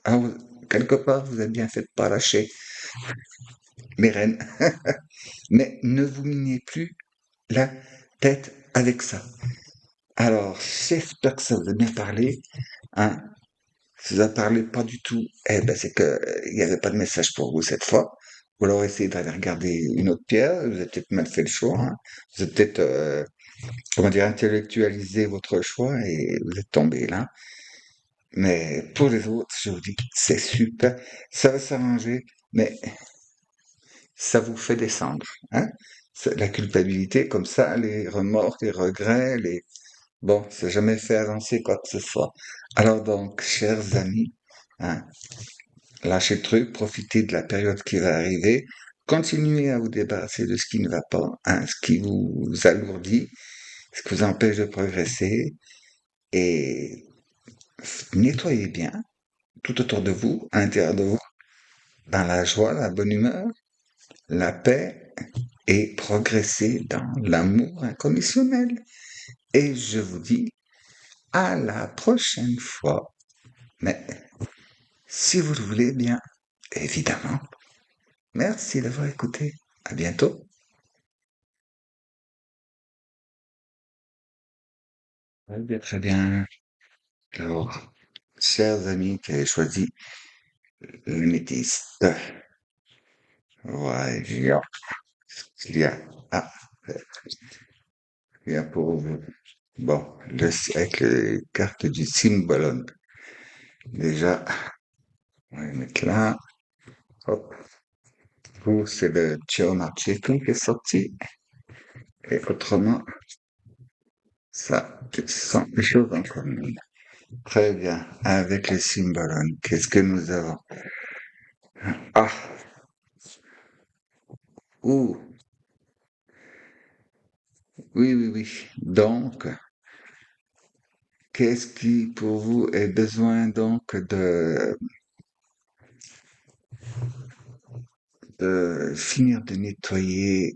ah, quelque part, vous avez bien fait de pas lâcher les rênes. Mais ne vous minez plus la tête avec ça. Alors, j'espère que ça vous a bien parlé, hein. Si ça parlait pas du tout, eh ben c'est que il n'y avait pas de message pour vous cette fois. Ou alors essayez d'aller regarder une autre pierre. Vous avez peut-être mal fait le choix, hein. Vous avez peut-être, comment dire, intellectualisé votre choix et vous êtes tombé là. Mais pour les autres, je vous dis, c'est super. Ça va s'arranger, mais ça vous fait descendre, hein. La culpabilité, comme ça, les remords, les regrets, les bon, ça n'a jamais fait avancer quoi que ce soit. Alors donc, chers amis, hein, lâchez le truc, profitez de la période qui va arriver, continuez à vous débarrasser de ce qui ne va pas, hein, ce qui vous alourdit, ce qui vous empêche de progresser, et nettoyez bien tout autour de vous, à l'intérieur de vous, dans la joie, la bonne humeur, la paix, et progressez dans l'amour inconditionnel. Et je vous dis à la prochaine fois. Mais si vous le voulez bien, évidemment. Merci d'avoir écouté. À bientôt. Très bien, très bien. Alors, chers amis qui avez choisi le métis, voilà, il y a, ah, il y a pour vous. Bon, avec les cartes du Symbolon. Déjà, on va les mettre là. Hop. Vous, c'est le Ciao Marchetti qui est sorti. Et autrement, ça, ce sont des choses en commun. Très bien. Avec les Symbolon, qu'est-ce que nous avons? Ah, ouh, oui, oui, oui. Donc, qu'est-ce qui, pour vous, est besoin donc de finir de nettoyer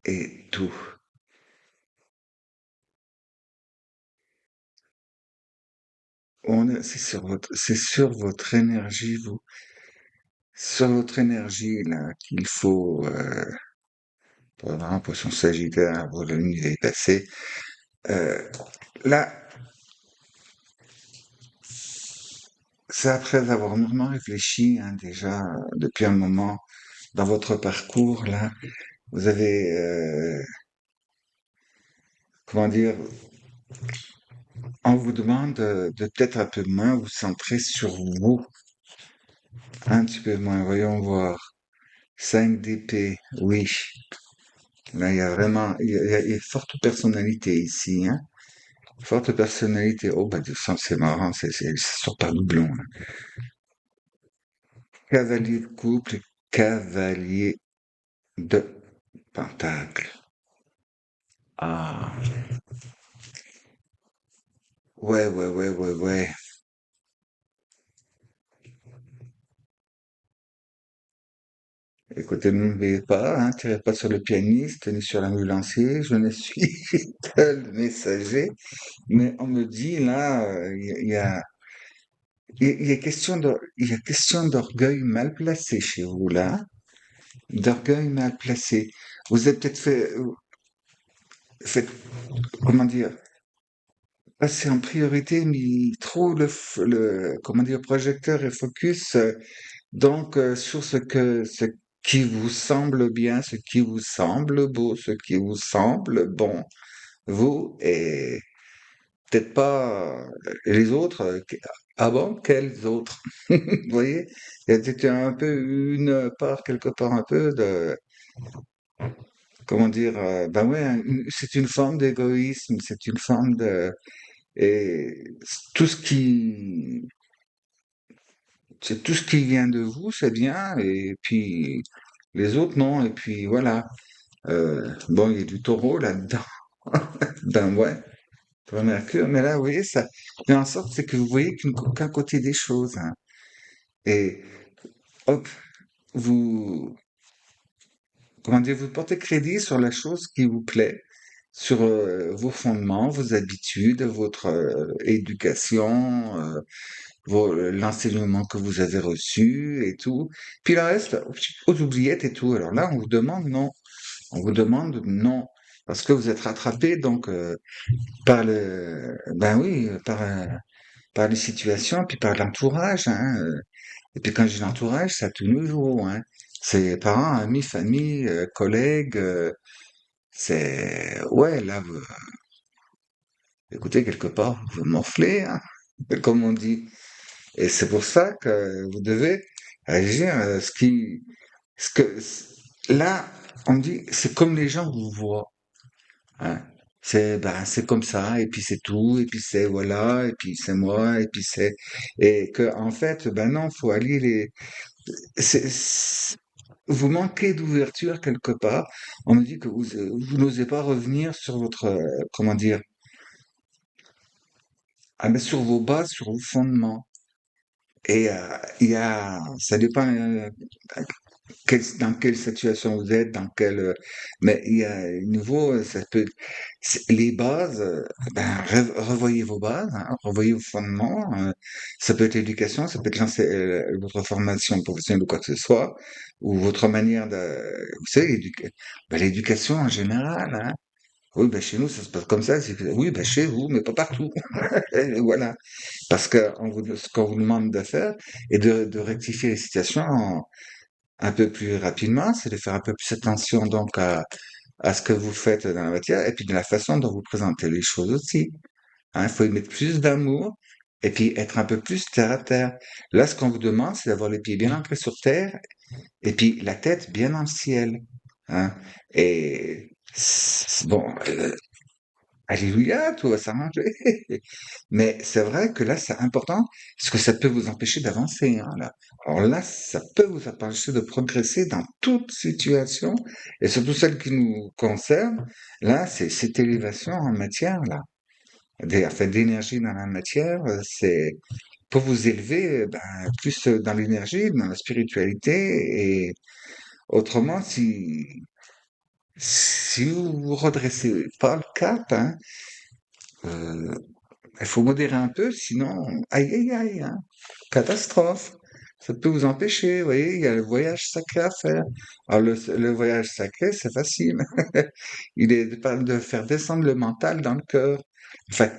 et tout? C'est sur votre énergie, vous, sur votre énergie, là, qu'il faut, par exemple, pour son Sagittaire, pour la nuit est passée, euh, là, c'est après avoir mûrement réfléchi, hein, déjà, depuis un moment, dans votre parcours, là, vous avez, comment dire, on vous demande de peut-être un peu moins vous centrer sur vous, un petit peu moins, voyons voir. 5 d'épée, oui. Là, il y a vraiment, il y a forte personnalité ici, hein. Forte personnalité. Oh, bah, du sang, c'est marrant, ça sort par doublon, là. Cavalier de couple, cavalier de pentacle. Ah, ouais, ouais, ouais, ouais, ouais. Écoutez, n'oubliez pas, hein, tirez pas sur le pianiste ni sur l'ambulancier, je ne suis que le messager, mais on me dit là, il y a question il y a question d'orgueil mal placé chez vous là, d'orgueil mal placé. Vous avez peut-être fait, comment dire, passer en priorité, mis trop comment dire, projecteur et focus, donc sur ce qui vous semble bien, ce qui vous semble beau, ce qui vous semble bon, vous et peut-être pas les autres. Ah bon, quels autres? Vous voyez, c'était un peu une part quelque part un peu de comment dire, ben ouais, c'est une forme d'égoïsme, c'est une forme de et tout ce qui c'est tout ce qui vient de vous, c'est bien et puis Les autres, non. Et puis voilà. Bon, il y a du taureau là-dedans. Ben ouais, pour Mercure. Mais là, vous voyez, ça fait en sorte c'est que vous voyez qu'un côté des choses, hein. Et hop, vous, comment dire, vous portez crédit sur la chose qui vous plaît, sur vos fondements, vos habitudes, votre éducation, l'enseignement que vous avez reçu et tout. Puis le reste, aux oubliettes et tout. Alors là, on vous demande non. On vous demande non. Parce que vous êtes rattrapé donc par ben oui, par les situations, puis par l'entourage, hein. Et puis quand je dis l'entourage, c'est à tous niveaux, hein. C'est parents, amis, famille, collègues. C'est ouais, là, écoutez, quelque part, vous morflez, hein, comme on dit. Et c'est pour ça que vous devez agir. Ce que, là, on dit, c'est comme les gens vous voient, hein. C'est comme ça, et puis c'est tout, et puis c'est voilà, et puis c'est moi, et puis et que en fait, ben non, faut aller vous manquez d'ouverture quelque part. On me dit que vous n'osez pas revenir sur votre, comment dire, mais sur vos bases, sur vos fondements. Et ça dépend dans quelle situation vous êtes, mais il y a un niveau, les bases, ben, revoyez vos bases, hein, revoyez vos fondements. Ça peut être l'éducation, ça peut être votre formation professionnelle ou quoi que ce soit, ou votre manière vous savez, ben, l'éducation en général, hein. Oui, ben chez nous, ça se passe comme ça. Oui, ben chez vous, mais pas partout. Et voilà. Parce que ce qu'on vous demande de faire et de rectifier les situations un peu plus rapidement, c'est de faire un peu plus attention donc à ce que vous faites dans la matière et puis de la façon dont vous présentez les choses aussi. Hein, il faut y mettre plus d'amour et puis être un peu plus terre à terre. Là, ce qu'on vous demande, c'est d'avoir les pieds bien ancrés sur terre et puis la tête bien dans le ciel. Hein. Et bon, alléluia, tout va s'arranger. Mais c'est vrai que là, c'est important parce que ça peut vous empêcher d'avancer, hein, là. Alors là, ça peut vous empêcher de progresser dans toute situation et surtout celle qui nous concerne. Là, c'est cette élévation en matière, là. Enfin, d'énergie dans la matière, c'est pour vous élever, ben, plus dans l'énergie, dans la spiritualité et autrement, si vous redressez pas le cap, hein, euh, il faut modérer un peu, sinon, aïe, aïe, aïe, hein, catastrophe. Ça peut vous empêcher, vous voyez, il y a le voyage sacré à faire. Alors, le voyage sacré, c'est facile. Il est de faire descendre le mental dans le cœur. Enfin,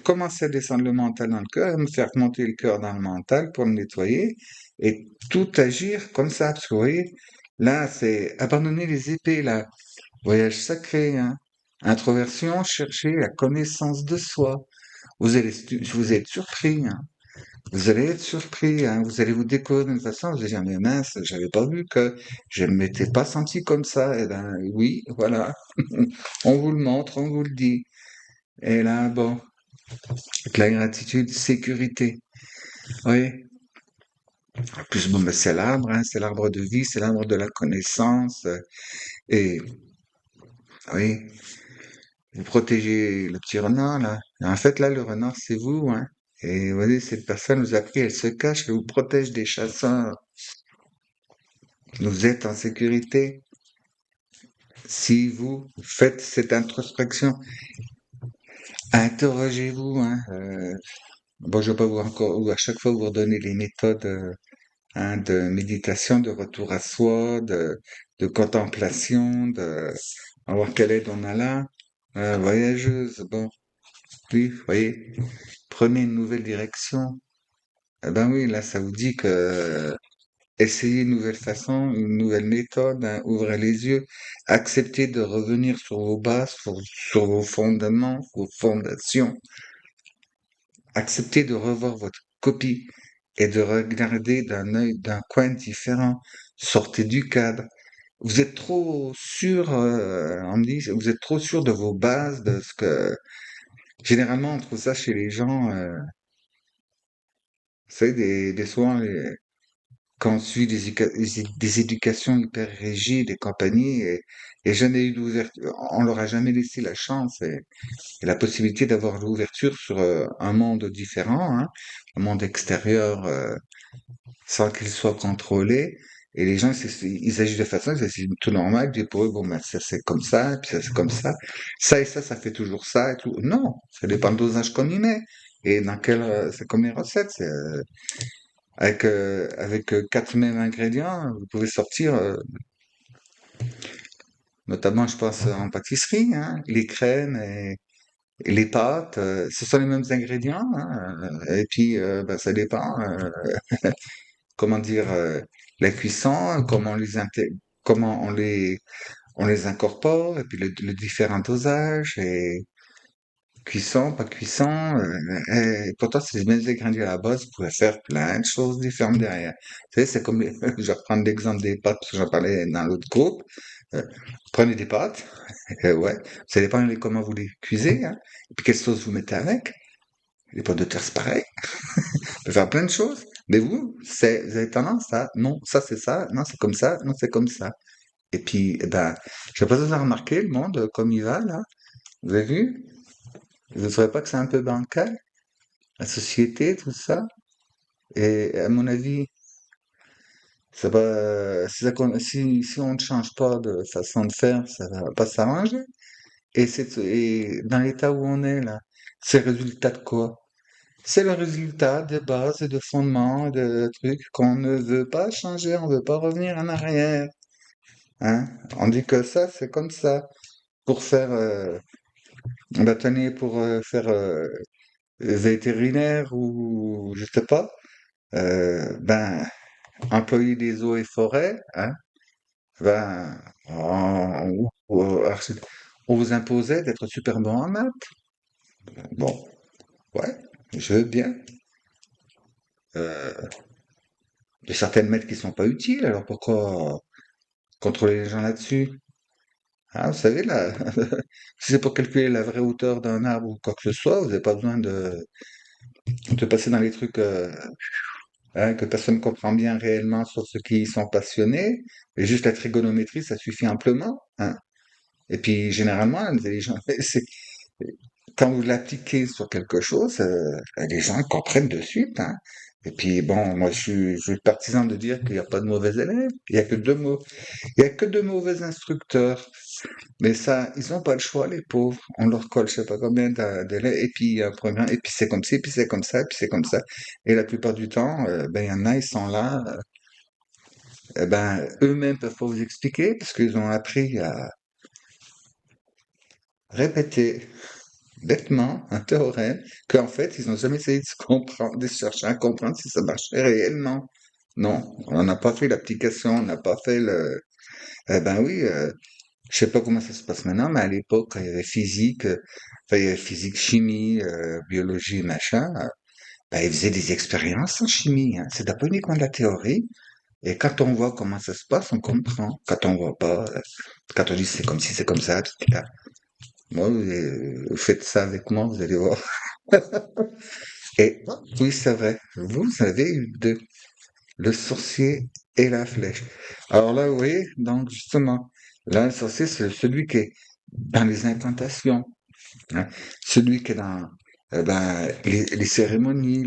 commencer à descendre le mental dans le cœur, me faire monter le cœur dans le mental pour le nettoyer et tout agir comme ça. Parce que vous voyez, là, c'est abandonner les épées, là. Voyage sacré, hein. Introversion, chercher la connaissance de soi. Vous allez être surpris, hein. Vous allez être surpris, hein. Vous allez vous découvrir d'une façon, vous allez dire, mais mince, j'avais pas vu que je ne m'étais pas senti comme ça. Eh ben, oui, voilà. On vous le montre, on vous le dit. Et là, bon, la gratitude, sécurité. Oui. En plus, bon, ben, c'est l'arbre, hein. C'est l'arbre de vie, c'est l'arbre de la connaissance. Et, oui, vous protégez le petit renard, là. Et en fait, là, le renard, c'est vous, hein. Et vous voyez, cette personne vous a pris, elle se cache, elle vous protège des chasseurs. Vous êtes en sécurité si vous faites cette introspection. Interrogez-vous, hein. Bon, je vais pas vous encore, ou à chaque fois vous redonner les méthodes, hein, de méditation, de retour à soi, de contemplation, à voir quelle aide on a là. Voyageuse, bon, oui, vous voyez, prenez une nouvelle direction. Eh ben oui, là, ça vous dit que essayez une nouvelle façon, une nouvelle méthode, hein, ouvrez les yeux, acceptez de revenir sur vos bases, sur vos fondements, vos fondations, acceptez de revoir votre copie et de regarder d'un œil, d'un coin différent, sortez du cadre. Vous êtes trop sûr, on me dit, vous êtes trop sûr de vos bases, de ce que, généralement, on trouve ça chez les gens, vous savez, des souvent, quand on suit des éducations hyper rigides et compagnie, et jamais eu d'ouverture, on leur a jamais laissé la chance et la possibilité d'avoir l'ouverture sur un monde différent, hein, un monde extérieur, sans qu'il soit contrôlé. Et les gens, ils agissent de façon, c'est tout normal, puis pour eux, bon, ben, ça c'est comme ça, puis ça c'est comme ça. Ça et ça fait toujours ça et tout. Non, ça dépend du dosage qu'on y met. Et dans quel, c'est comme les recettes, avec quatre mêmes ingrédients, vous pouvez sortir, notamment, je pense, en pâtisserie, hein, les crèmes et les pâtes, ce sont les mêmes ingrédients, hein, et puis, ben, ça dépend, comment dire, la cuisson, comment on les incorpore, et puis le différent dosage, et cuisson, pas cuisson, et pourtant c'est les mêmes ingrédients à la base, vous pouvez faire plein de choses différentes derrière. Vous savez, c'est comme, je vais reprendre l'exemple des pâtes, parce que j'en parlais dans l'autre groupe, euh, prenez des pâtes, ouais, ça dépend de comment vous les cuisez, hein, et puis quelle sauce vous mettez avec, les pommes de terre c'est pareil, on peut faire plein de choses, mais vous avez tendance à, non, ça c'est ça, non c'est comme ça, non c'est comme ça. Et puis, eh ben, je sais pas si vous avez remarqué le monde comme il va là. Vous avez vu? Vous ne trouvez pas que c'est un peu bancal, la société, tout ça? Et à mon avis, ça va, si on ne change pas de façon de faire, ça va pas s'arranger. Et dans l'état où on est là, c'est le résultat de quoi? C'est le résultat de bases, de fondements, de trucs qu'on ne veut pas changer, on veut pas revenir en arrière. Hein? On dit que ça, c'est comme ça. Pour faire, bâtonnier pour faire vétérinaire ou je sais pas, ben, employé des eaux et forêts, hein, ben, alors, on vous imposait d'être super bon en maths. Bon, ouais, je veux bien. Euh, il y a certaines maths qui sont pas utiles, alors pourquoi contrôler les gens là-dessus? Hein, vous savez, là, si c'est pour calculer la vraie hauteur d'un arbre ou quoi que ce soit, vous n'avez pas besoin de passer dans les trucs hein, que personne ne comprend bien réellement sur ceux qui y sont passionnés, et juste la trigonométrie, ça suffit amplement, hein. Et puis, généralement, l'intelligence, quand vous l'appliquez sur quelque chose, les gens comprennent de suite, hein. Et puis, bon, moi, je suis partisan de dire qu'il n'y a pas de mauvais élèves, il y a que il y a que de mauvais instructeurs. Mais ça, ils n'ont pas le choix, les pauvres. On leur colle, je sais pas combien d'élèves, et puis il y a un programme, et puis c'est comme ci, et puis c'est comme ça, et puis c'est comme ça. Et la plupart du temps, ben, il y en a, ils sont là, eh ben, eux-mêmes peuvent pas vous expliquer parce qu'ils ont appris à répéter bêtement un théorème qu'en fait, ils n'ont jamais essayé de se comprendre, de chercher à comprendre si ça marchait réellement. Non, on n'a pas fait l'application, on n'a pas fait le... Eh ben oui, je sais pas comment ça se passe maintenant, mais à l'époque, quand il y avait physique, enfin, il y avait physique, chimie, biologie, machin, ben, ils faisaient des expériences en chimie, hein. C'était pas uniquement de la théorie. Et quand on voit comment ça se passe, on comprend. Quand on voit pas, quand on dit c'est comme si c'est comme ça, etc. Moi, vous faites ça avec moi, vous allez voir. Et oui, c'est vrai, vous avez eu deux, le sorcier et la flèche. Alors là, vous voyez, donc justement, là, le sorcier, c'est celui qui est dans les incantations, hein. Celui qui est dans les cérémonies,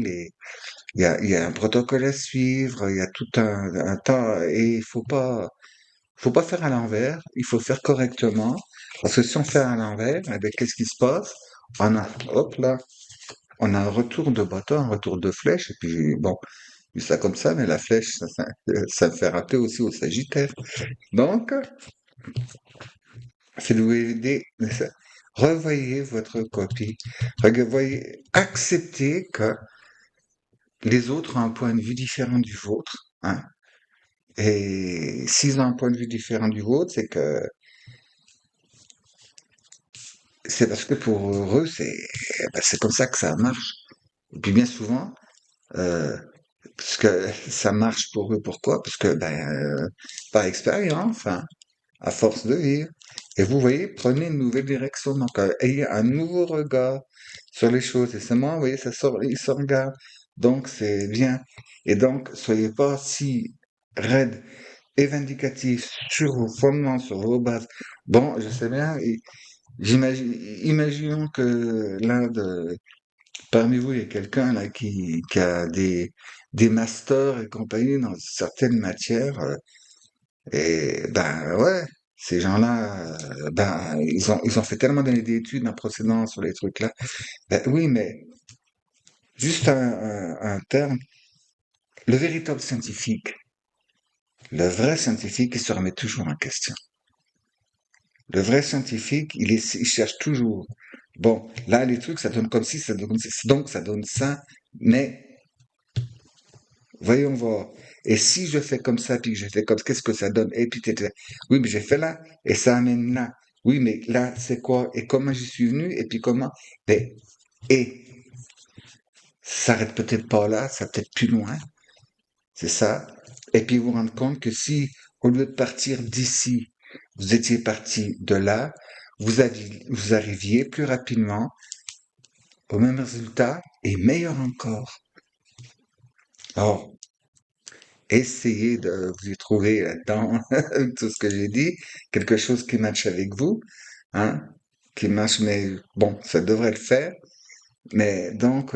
il y a un protocole à suivre, il y a tout un temps, et faut pas faire à l'envers, il faut faire correctement, parce que si on fait à l'envers, eh ben, qu'est-ce qui se passe? Hop là, on a un retour de bâton, un retour de flèche, et puis bon, vu ça comme ça, mais la flèche, ça me fait rappeler aussi au Sagittaire. Donc, c'est de vous aider, revoyez votre copie, revoyez, acceptez que les autres ont un point de vue différent du vôtre, hein. Et s'ils ont un point de vue différent du vôtre, c'est parce que pour eux, c'est comme ça que ça marche. Et puis bien souvent, euh, parce que ça marche pour eux, pourquoi? Parce que par expérience, hein, à force de vivre. Et vous voyez, prenez une nouvelle direction, donc ayez un nouveau regard sur les choses. Et seulement, vous voyez, ça sort, ils se regardent. Donc c'est bien. Et donc, soyez pas si raide et vindicatif sur vos fondements, sur vos bases. Bon, je sais bien, imaginons que parmi vous, il y a quelqu'un là qui a des masters et compagnie dans certaines matières, et ben ouais, ces gens-là, ben ils ont fait tellement d'années d'études en procédant sur les trucs là. Ben oui, mais juste un terme, le véritable scientifique, le vrai scientifique, il se remet toujours en question. Le vrai scientifique, il cherche toujours. Bon, là, les trucs, ça donne comme si, ça donne comme si, donc ça donne ça, mais voyons voir. Et si je fais comme ça, puis que je fais comme ça, qu'est-ce que ça donne? Et puis, oui, mais j'ai fait là, et ça amène là. Oui, mais là, c'est quoi? Et comment j'y suis venu? Et puis comment? Ben, et ça s'arrête peut-être pas là, ça peut-être plus loin, c'est ça. Et puis vous rendre compte que si, au lieu de partir d'ici, vous étiez parti de là, vous arriviez plus rapidement au même résultat et meilleur encore. Alors, essayez de vous y trouver là-dedans, avec tout ce que j'ai dit, quelque chose qui matche avec vous, hein, qui marche, mais bon, ça devrait le faire. Mais donc,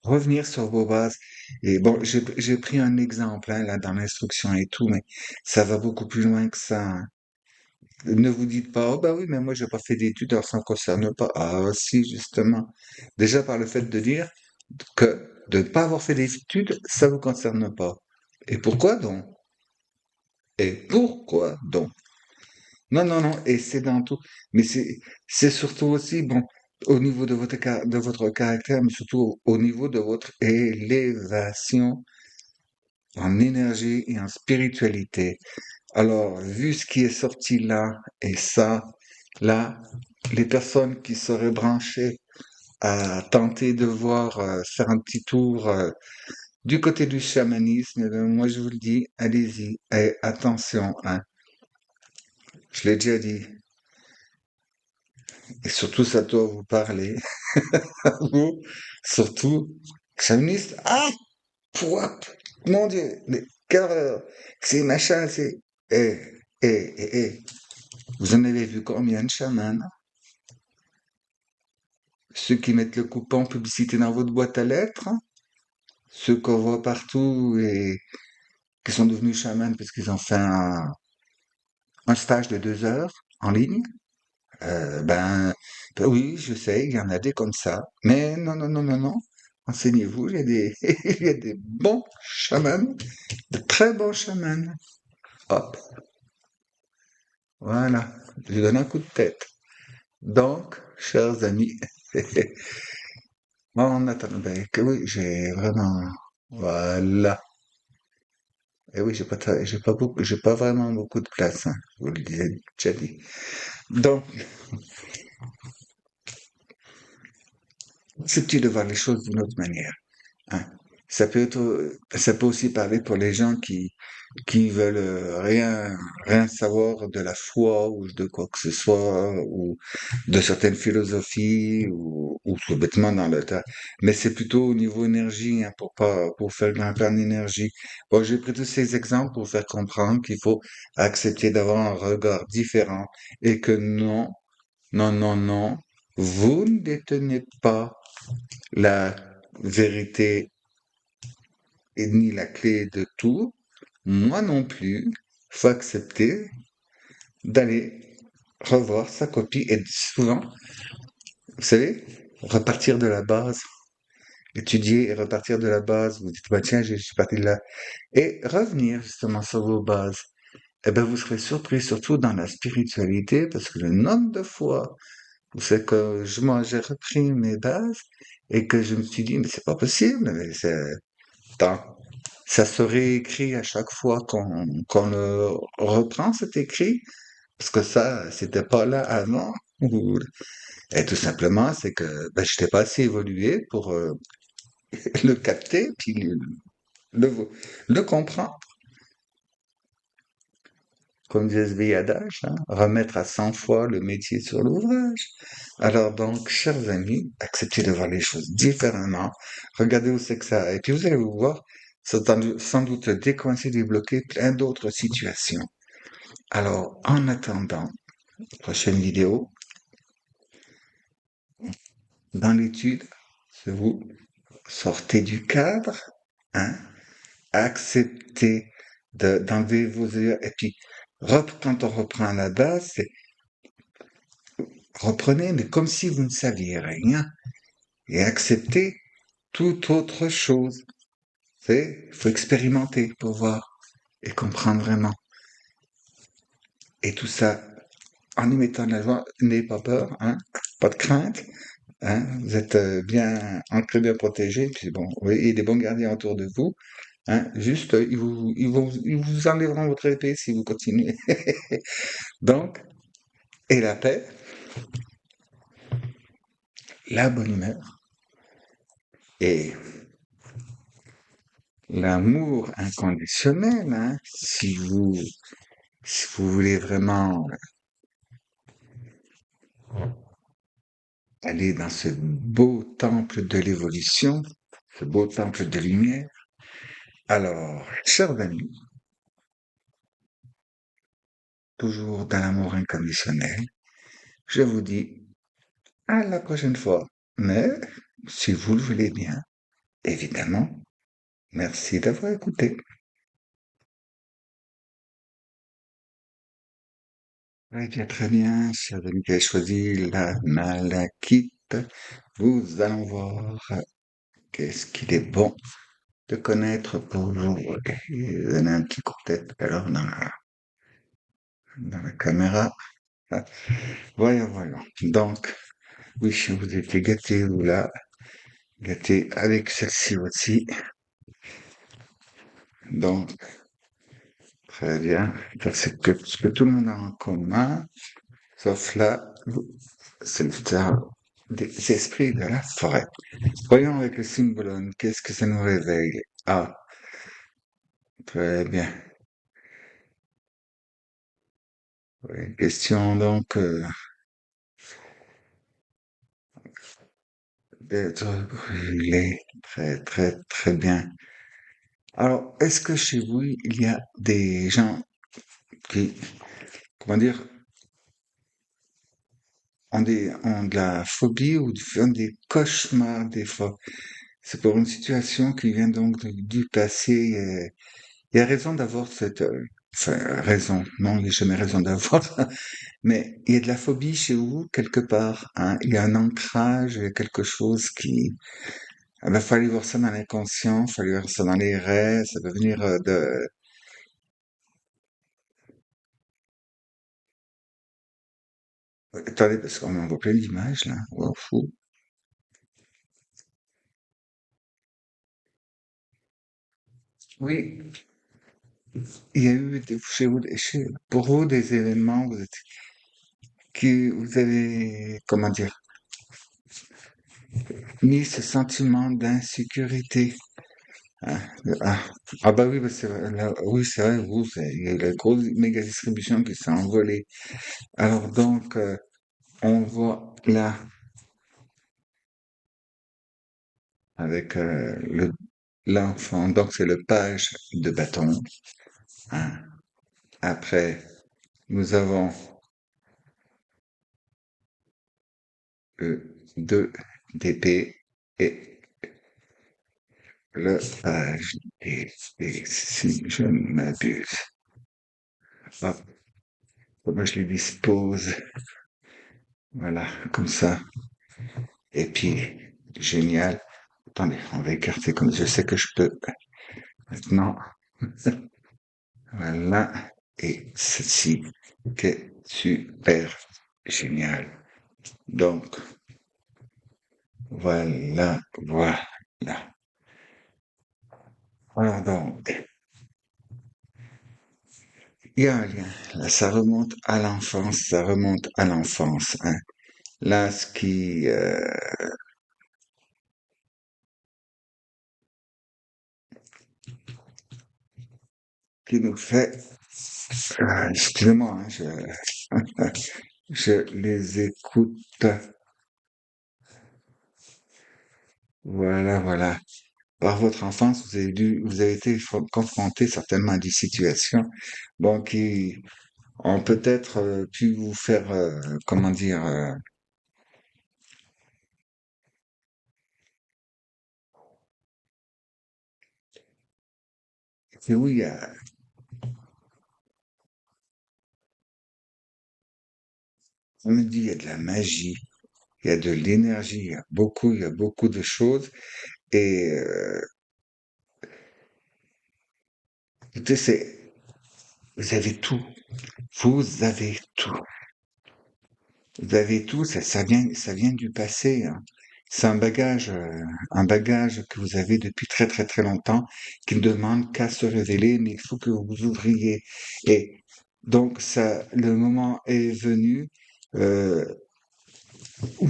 revenir sur vos bases. Et bon, j'ai pris un exemple hein, là dans l'instruction et tout, mais ça va beaucoup plus loin que ça. Hein. Ne vous dites pas, oh bah oui, mais moi j'ai pas fait d'études, alors ça ne me concerne pas. Ah si, justement. Déjà par le fait de dire que de ne pas avoir fait d'études, ça vous concerne pas. Et pourquoi donc? Et pourquoi donc? Non, non, non, et c'est dans tout. Mais c'est surtout aussi, bon, au niveau de votre caractère, mais surtout au niveau de votre élévation en énergie et en spiritualité. Alors, vu ce qui est sorti là et ça, là, les personnes qui seraient branchées à tenter de voir, faire un petit tour du côté du chamanisme, eh bien, moi je vous le dis, allez-y, et attention, hein, je l'ai déjà dit, et surtout ça doit vous parler, vous, surtout, chamaniste, ah, pouah, mon Dieu, mais quelle horreur, c'est machin, c'est, eh, vous en avez vu combien de chamans? Ceux qui mettent le coupon publicité dans votre boîte à lettres, hein? Ceux qu'on voit partout et qui sont devenus chamans parce qu'ils ont fait un stage de 2 heures en ligne. Ben oui, je sais, il y en a des comme ça. Mais non, non, non, non, non. Enseignez-vous, il y a des, il y a des bons chamans, de très bons chamans. Hop, voilà. Je lui donne un coup de tête. Donc, chers amis, moi, en attendant, ben, que oui, j'ai vraiment, voilà. Et oui, j'ai pas vraiment beaucoup de place, hein, je vous le disais, déjà dit. Donc, c'est de voir les choses d'une autre manière. Hein. Ça peut aussi parler pour les gens qui veulent rien savoir de la foi ou de quoi que ce soit ou de certaines philosophies ou tout bêtement dans le tas. Mais c'est plutôt au niveau énergie, hein, pour faire grimper en énergie. Bon, j'ai pris tous ces exemples pour faire comprendre qu'il faut accepter d'avoir un regard différent et que non, non, non, non, vous ne détenez pas la vérité et ni la clé de tout, moi non plus, faut accepter d'aller revoir sa copie et souvent, vous savez, repartir de la base, étudier et repartir de la base, vous dites, bah tiens, je suis parti de là, et revenir justement sur vos bases. Eh ben, vous serez surpris, surtout dans la spiritualité, parce que le nombre de fois où c'est que moi, j'ai repris mes bases et que je me suis dit, mais c'est pas possible, mais attends, ça se réécrit à chaque fois qu'on le reprend, cet écrit, parce que ça, c'était pas là avant. Et tout simplement, c'est que ben, je n'étais pas assez évolué pour le capter, puis le, le comprendre. Comme disait ce vieil adage, hein, remettre à 100 fois le métier sur l'ouvrage. Alors donc, chers amis, acceptez de voir les choses différemment, regardez où c'est que ça. Et puis vous allez vous voir, sans doute décoincer, débloquer plein d'autres situations. Alors, en attendant, prochaine vidéo, dans l'étude, vous sortez du cadre, hein, acceptez d'enlever vos erreurs, et puis, quand on reprend à la base, reprenez, mais comme si vous ne saviez rien, et acceptez toute autre chose. Il faut expérimenter pour voir et comprendre vraiment. Et tout ça en y mettant de la joie, n'ayez pas peur, hein, pas de crainte, hein, vous êtes bien ancré, bien protégé, puis bon, oui, et des bons gardiens autour de vous, hein, juste, ils vous enlèveront votre épée si vous continuez. Donc, et la paix, la bonne humeur et l'amour inconditionnel, hein, si vous voulez vraiment aller dans ce beau temple de l'évolution, ce beau temple de lumière. Alors, chers amis, toujours dans l'amour inconditionnel, je vous dis à la prochaine fois. Mais, si vous le voulez bien, évidemment, merci d'avoir écouté. Eh bien, très bien, chers amis qui avez choisi la malachite, vous allons voir qu'est-ce qu'il est bon de connaître pour vous donner un petit coup de tête alors dans la caméra. Ah, voyons, voyons. Donc, oui, vous étiez gâtés, vous là, gâtés avec celle-ci aussi. Donc, très bien. C'est que ce que tout le monde a en commun, sauf là, c'est des esprits de la forêt. Voyons avec le symbolone, qu'est-ce que ça nous réveille? Ah, très bien. Oui, question donc d'être brûlé. Très, très, très bien. Alors, est-ce que chez vous, il y a des gens qui, comment dire, ont de la phobie ou font des cauchemars des fois? C'est pour une situation qui vient donc du passé. Il y a raison d'avoir cette, enfin, raison. Non, il n'y a jamais raison d'avoir. Mais il y a de la phobie chez vous quelque part, hein. Il y a un ancrage, il y a quelque chose qui, ah ben, faut aller voir ça dans l'inconscient, faut aller voir ça dans les rêves, ça peut venir de, attendez, parce qu'on en voit plein d'images, là. Wow, fou. Oui, il y a eu chez vous, pour vous des événements qui vous avez, comment dire, mis ce sentiment d'insécurité. Ah, ah, ah bah oui, bah c'est vrai, oui, c'est vrai, vous, il y a eu la grosse méga distribution qui s'est envolée. Alors donc, on voit là, avec l'enfant, donc c'est le page de bâton, hein. Après, nous avons le 2 d'épée et le page d'épée, si je ne m'abuse. Hop, moi je les dispose, voilà, comme ça. Et puis, génial. Attendez, on va écarter comme je sais que je peux. Maintenant, voilà. Et ceci, qui est super génial. Donc, voilà, voilà. Voilà donc, il y a un lien. Là, ça remonte à l'enfance, ça remonte à l'enfance, hein. Là, ce qui nous fait, excusez-moi, hein, je les écoute. Voilà, voilà. par votre enfance, vous avez été confronté certainement à des situations, bon, qui ont peut-être pu vous faire, comment dire, que oui, on me dit, il y a de la magie, il y a de l'énergie, il y a beaucoup de choses. Et écoutez, vous avez tout, vous avez tout, vous avez tout. Ça vient du passé, hein. C'est un bagage que vous avez depuis très très très longtemps, qui ne demande qu'à se révéler, mais il faut que vous vous ouvriez. Et donc ça, le moment est venu. Euh, où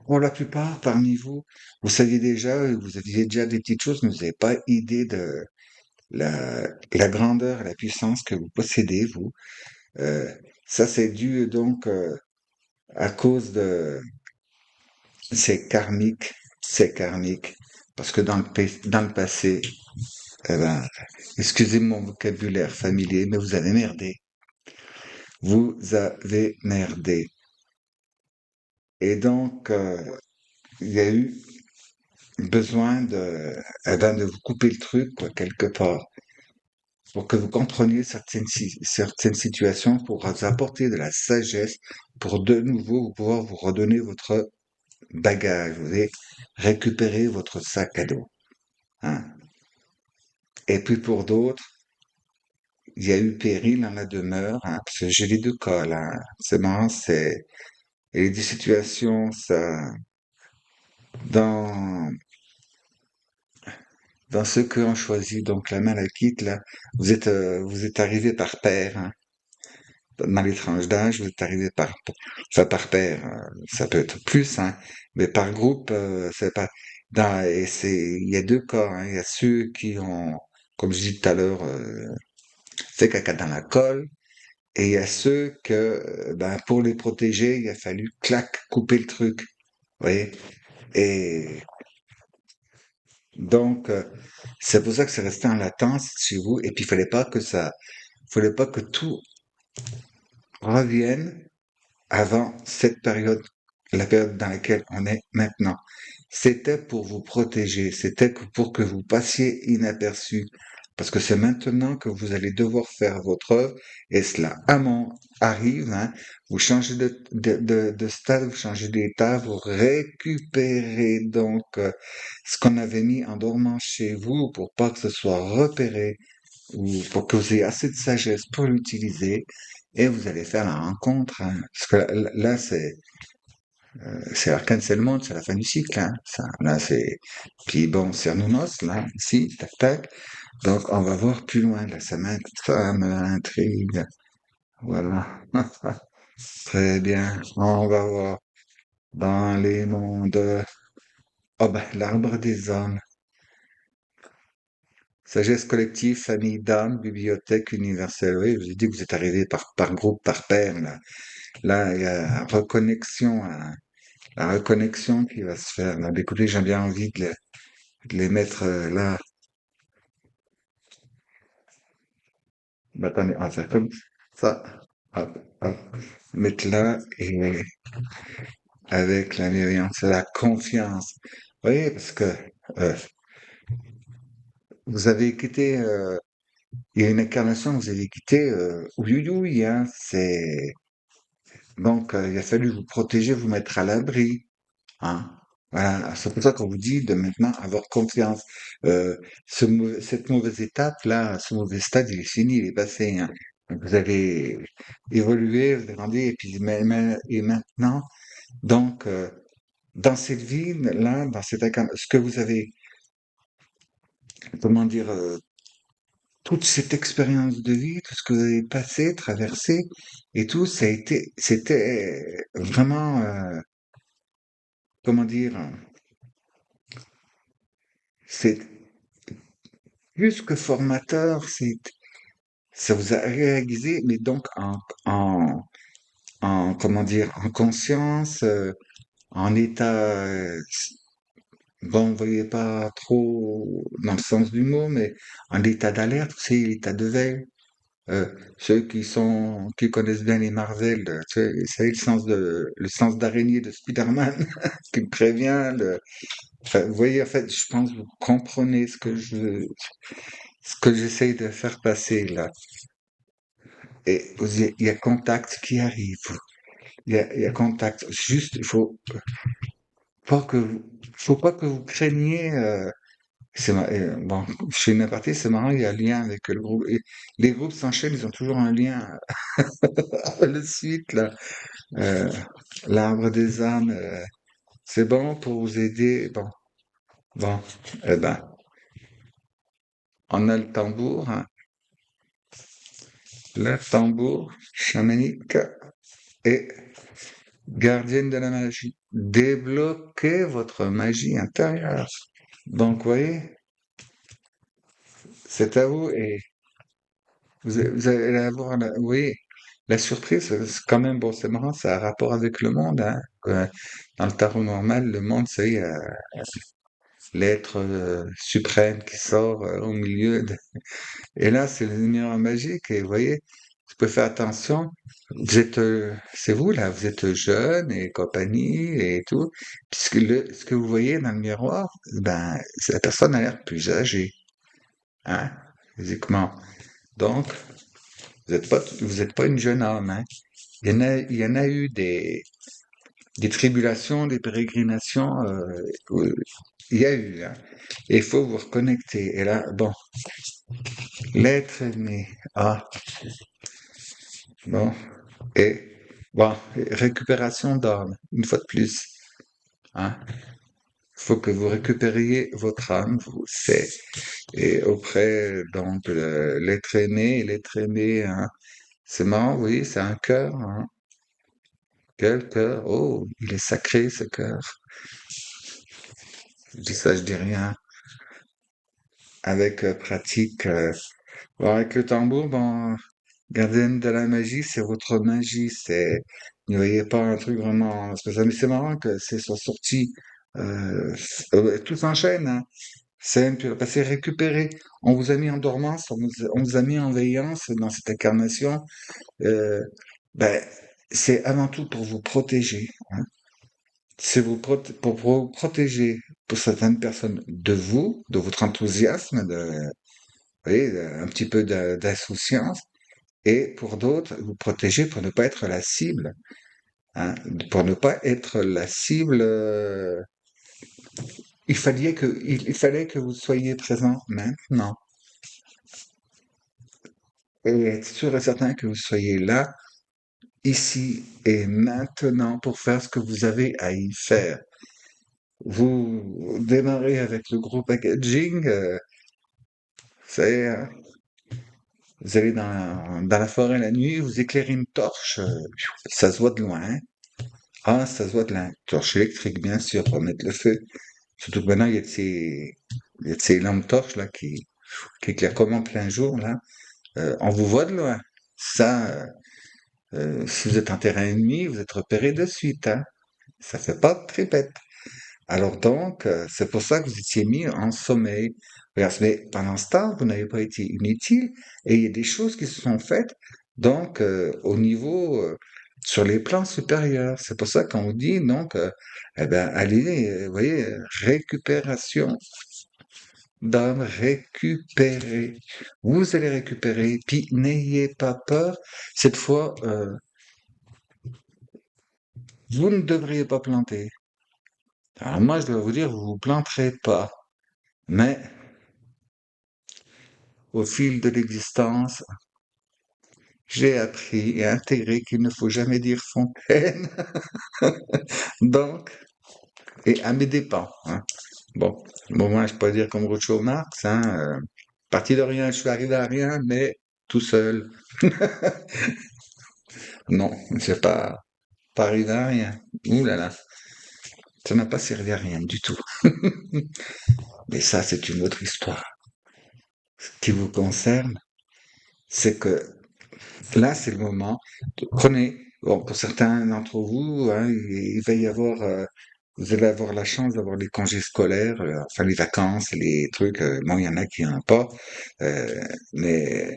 pour la plupart parmi vous, vous saviez déjà, vous aviez déjà des petites choses, mais vous n'avez pas idée de la grandeur, la puissance que vous possédez, vous. Euh, Ça, c'est dû donc à cause de c'est karmique, parce que dans le passé, eh ben, excusez mon vocabulaire familier, mais vous avez merdé, et donc il y a eu besoin de vous couper le truc quoi, quelque part, pour que vous compreniez certaines situations, pour vous apporter de la sagesse, pour de nouveau vous pouvoir vous redonner votre bagage, vous avez récupéré votre sac à dos. Hein. Et puis pour d'autres, il y a eu péril dans la demeure, hein, parce que j'ai les deux cas là. Hein. C'est marrant, il y a des situations, ça, dans, dans ceux qui ont choisi donc la malachite, là, vous êtes arrivé par paire, hein. Dans les tranches d'âge, vous êtes arrivé enfin par paire, ça peut être plus, hein, mais par groupe, c'est pas, il y a deux cas, hein. Il y a ceux qui ont, comme je dis tout à l'heure, fait caca dans la colle, et il y a ceux que, ben, pour les protéger, il a fallu, clac, couper le truc. Vous voyez? Et donc, c'est pour ça que c'est resté en latence chez vous. Et puis, fallait pas que tout revienne avant cette période, la période dans laquelle on est maintenant. C'était pour vous protéger, pour que vous passiez inaperçu. Parce que c'est maintenant que vous allez devoir faire votre œuvre, et cela arrive, hein, vous changez de stade, vous changez d'état, vous récupérez donc ce qu'on avait mis en dormant chez vous pour pas que ce soit repéré, ou pour que vous ayez assez de sagesse pour l'utiliser, et vous allez faire la rencontre, hein. Parce que là, c'est la c'est le monde, c'est la fin du cycle, hein. Ça, là, c'est, puis bon, c'est Nounos, là, ici, tac, tac. Donc, on va voir plus loin, là, ça m'intrigue. Voilà. Très bien. On va voir dans les mondes. Oh ben, l'arbre des hommes. Sagesse collective, famille d'âme, bibliothèque universelle. Oui, je vous ai dit que vous êtes arrivé par groupe, par paire, là. Là, il y a reconnexion, hein, la reconnexion qui va se faire. Là, écoutez, j'ai bien envie de les mettre là. Bah, attendez, on va faire comme ça. Hop, hop. Mettre là et avec la bienveillance, la confiance. Vous voyez, parce que euh, vous avez quitté, il y a une incarnation, vous avez quitté oui, oui, hein, donc il a fallu vous protéger, vous mettre à l'abri. Hein. Voilà, c'est pour ça qu'on vous dit de maintenant avoir confiance. Cette mauvaise étape-là, ce mauvais stade, il est fini, il est passé. Hein. Donc vous avez évolué, vous avez grandi, et puis et maintenant, donc, dans cette vie-là, ce que vous avez, comment dire, toute cette expérience de vie, tout ce que vous avez passé, traversé, et tout, c'était vraiment, comment dire, c'est plus que formateur, ça vous a réalisé, mais donc comment dire, en conscience, en état bon, vous voyez pas trop dans le sens du mot, mais en état d'alerte, c'est l'état de veille. Ceux qui connaissent bien les Marvel, tu sais, c'est le sens d'araignée de Spider-Man qui me prévient. Enfin, vous voyez, en fait, je pense que vous comprenez ce que j'essaye de faire passer là. Et il y a contact qui arrive. Il y a contact. Juste, faut pas que vous craigniez. Bon, chez une aparté, c'est marrant, il y a un lien avec le groupe. Et les groupes s'enchaînent, ils ont toujours un lien. Le suite, là, euh, l'arbre des âmes, c'est bon pour vous aider. Bon, eh ben, on a le tambour chamanique et gardienne de la magie. Débloquez votre magie intérieure. Donc, vous voyez, c'est à vous et vous allez avoir, vous voyez, la surprise, c'est quand même, bon, c'est marrant, ça a un rapport avec le monde, hein. Dans le tarot normal, le monde, c'est l'être suprême qui sort au milieu. Et là, c'est le numéro magique. Et vous voyez, vous pouvez faire attention. C'est vous là, vous êtes jeune et compagnie et tout. Puisque ce que vous voyez dans le miroir, ben, la personne a l'air plus âgée, hein, physiquement. Donc, vous êtes pas une jeune homme, hein. Il y en a eu des tribulations, des pérégrinations, il y a eu, hein. Et il faut vous reconnecter. Et là, bon, l'être aimé. Ah, bon. Et, bon, récupération d'âme, une fois de plus, hein. Faut que vous récupériez votre âme, et auprès, donc, l'être aimé, et l'être aimé, hein. C'est marrant, oui, c'est un cœur, hein. Quel cœur? Oh, il est sacré, ce cœur. Je dis ça, je dis rien. Avec pratique, bon, avec le tambour, bon, gardienne de la magie, c'est votre magie, ne voyez pas un truc vraiment spécial. Mais c'est marrant que c'est soit sorti, tout s'enchaîne, hein. C'est parce que récupéré. On vous a mis en dormance, on vous a mis en veillance dans cette incarnation. Euh, ben, c'est avant tout pour vous protéger, hein. C'est pour vous protéger, pour certaines personnes, de vous, de votre enthousiasme, vous voyez, un petit peu d'insouciance. Et pour d'autres, vous protéger pour ne pas être la cible, hein, pour ne pas être la cible. Il fallait que vous soyez présent maintenant et être sûr et certain que vous soyez là, ici et maintenant pour faire ce que vous avez à y faire. Vous démarrez avec le groupe packaging, c'est, vous allez dans la forêt la nuit, vous éclairez une torche, ça se voit de loin, hein. Ah, ça se voit de loin. Torche électrique, bien sûr, pour mettre le feu. Surtout que maintenant, il y a de ces lampes torches là qui éclairent comme en plein jour là. On vous voit de loin. Ça, si vous êtes en terrain ennemi, vous êtes repéré de suite, hein. Ça fait pas de tripette. Alors donc, c'est pour ça que vous étiez mis en sommeil. Regarde, mais pendant ce temps, vous n'avez pas été inutile et il y a des choses qui se sont faites donc au niveau sur les plans supérieurs. C'est pour ça qu'on vous dit donc, eh ben allez, vous voyez, récupération d'âme, récupérer. Vous allez récupérer, puis n'ayez pas peur. Cette fois, vous ne devriez pas planter. Alors moi, je dois vous dire, vous vous planterez pas. Mais au fil de l'existence, j'ai appris et intégré qu'il ne faut jamais dire fontaine. Donc, et à mes dépens, hein. Bon, moi, je peux pas dire comme Groucho Marx, hein, parti de rien, je suis arrivé à rien, mais tout seul. Non, c'est pas arrivé à rien. Ouh là là, ça n'a pas servi à rien du tout. Mais ça, c'est une autre histoire. Ce qui vous concerne, c'est que là, c'est le moment. Prenez, bon, pour certains d'entre vous, hein, il va y avoir Vous allez avoir la chance d'avoir les congés scolaires, enfin les vacances, les trucs. Bon, il y en a qui n'en ont pas, mais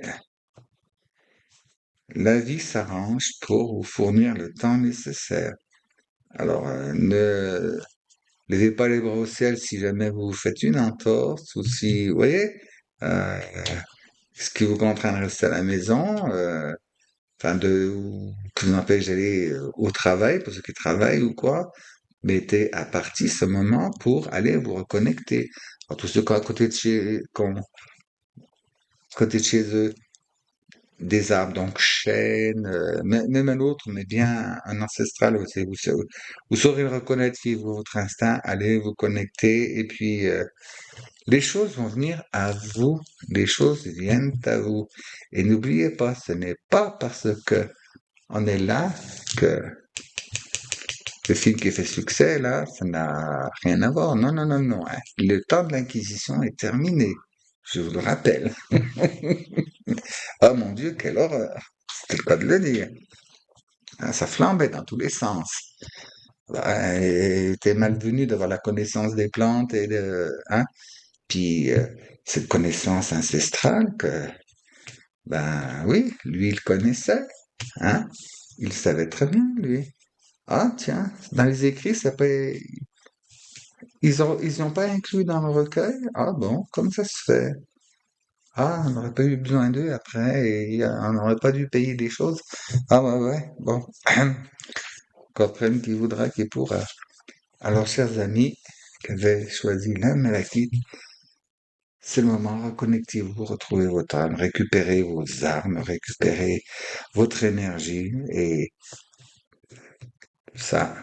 la vie s'arrange pour vous fournir le temps nécessaire. Alors, ne levez pas les bras au ciel si jamais vous vous faites une entorse ou si, vous voyez, euh, ce qui vous contraint de rester à la maison, enfin ou qui vous empêche d'aller au travail pour ceux qui travaillent ou quoi. Mettez à partie ce moment pour aller vous reconnecter. Alors, tous ceux qui sont à côté de chez eux, des arbres, donc chênes, même un autre, mais bien un ancestral, vous saurez le reconnaître, suivre votre instinct, allez vous connecter, et puis les choses vont venir à vous, les choses viennent à vous. Et n'oubliez pas, ce n'est pas parce que on est là que le film qui fait succès, là, ça n'a rien à voir. Non, non, non, non, hein. Le temps de l'Inquisition est terminé. Je vous le rappelle. Oh mon Dieu, quelle horreur. C'est le cas de le dire. Ah, ça flambait dans tous les sens. Bah, il était malvenu d'avoir la connaissance des plantes et hein. Puis, cette connaissance ancestrale que, ben oui, lui, il connaissait, hein. Il savait très bien, lui. Ah, tiens, dans les écrits, ils ont pas inclus dans le recueil? Ah bon, comme ça se fait? Ah, on n'aurait pas eu besoin d'eux après et on n'aurait pas dû payer des choses. Ah ouais, ouais, bon. Comprenne qui voudra, qui pourra. Alors, chers amis, qui avez choisi la maladie, c'est le moment, reconnectez-vous, retrouvez votre âme, récupérez vos armes, récupérez votre énergie et ça,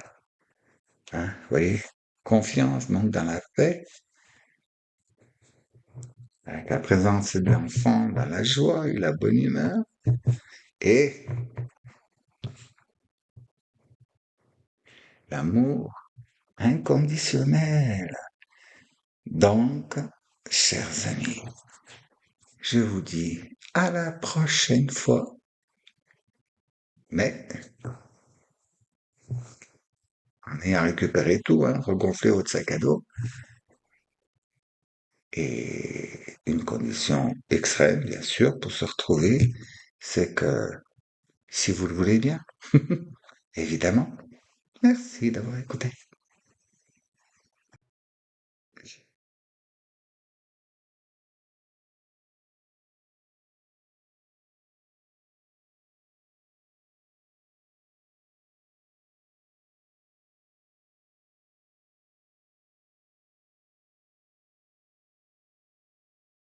hein, vous voyez, confiance donc dans la paix, avec la présence de l'enfant, dans la joie et la bonne humeur et l'amour inconditionnel. Donc, chers amis, je vous dis à la prochaine fois, mais en ayant récupéré tout, hein, regonfler votre sac à dos, et une condition extrême, bien sûr, pour se retrouver, c'est que si vous le voulez bien, évidemment. Merci d'avoir écouté.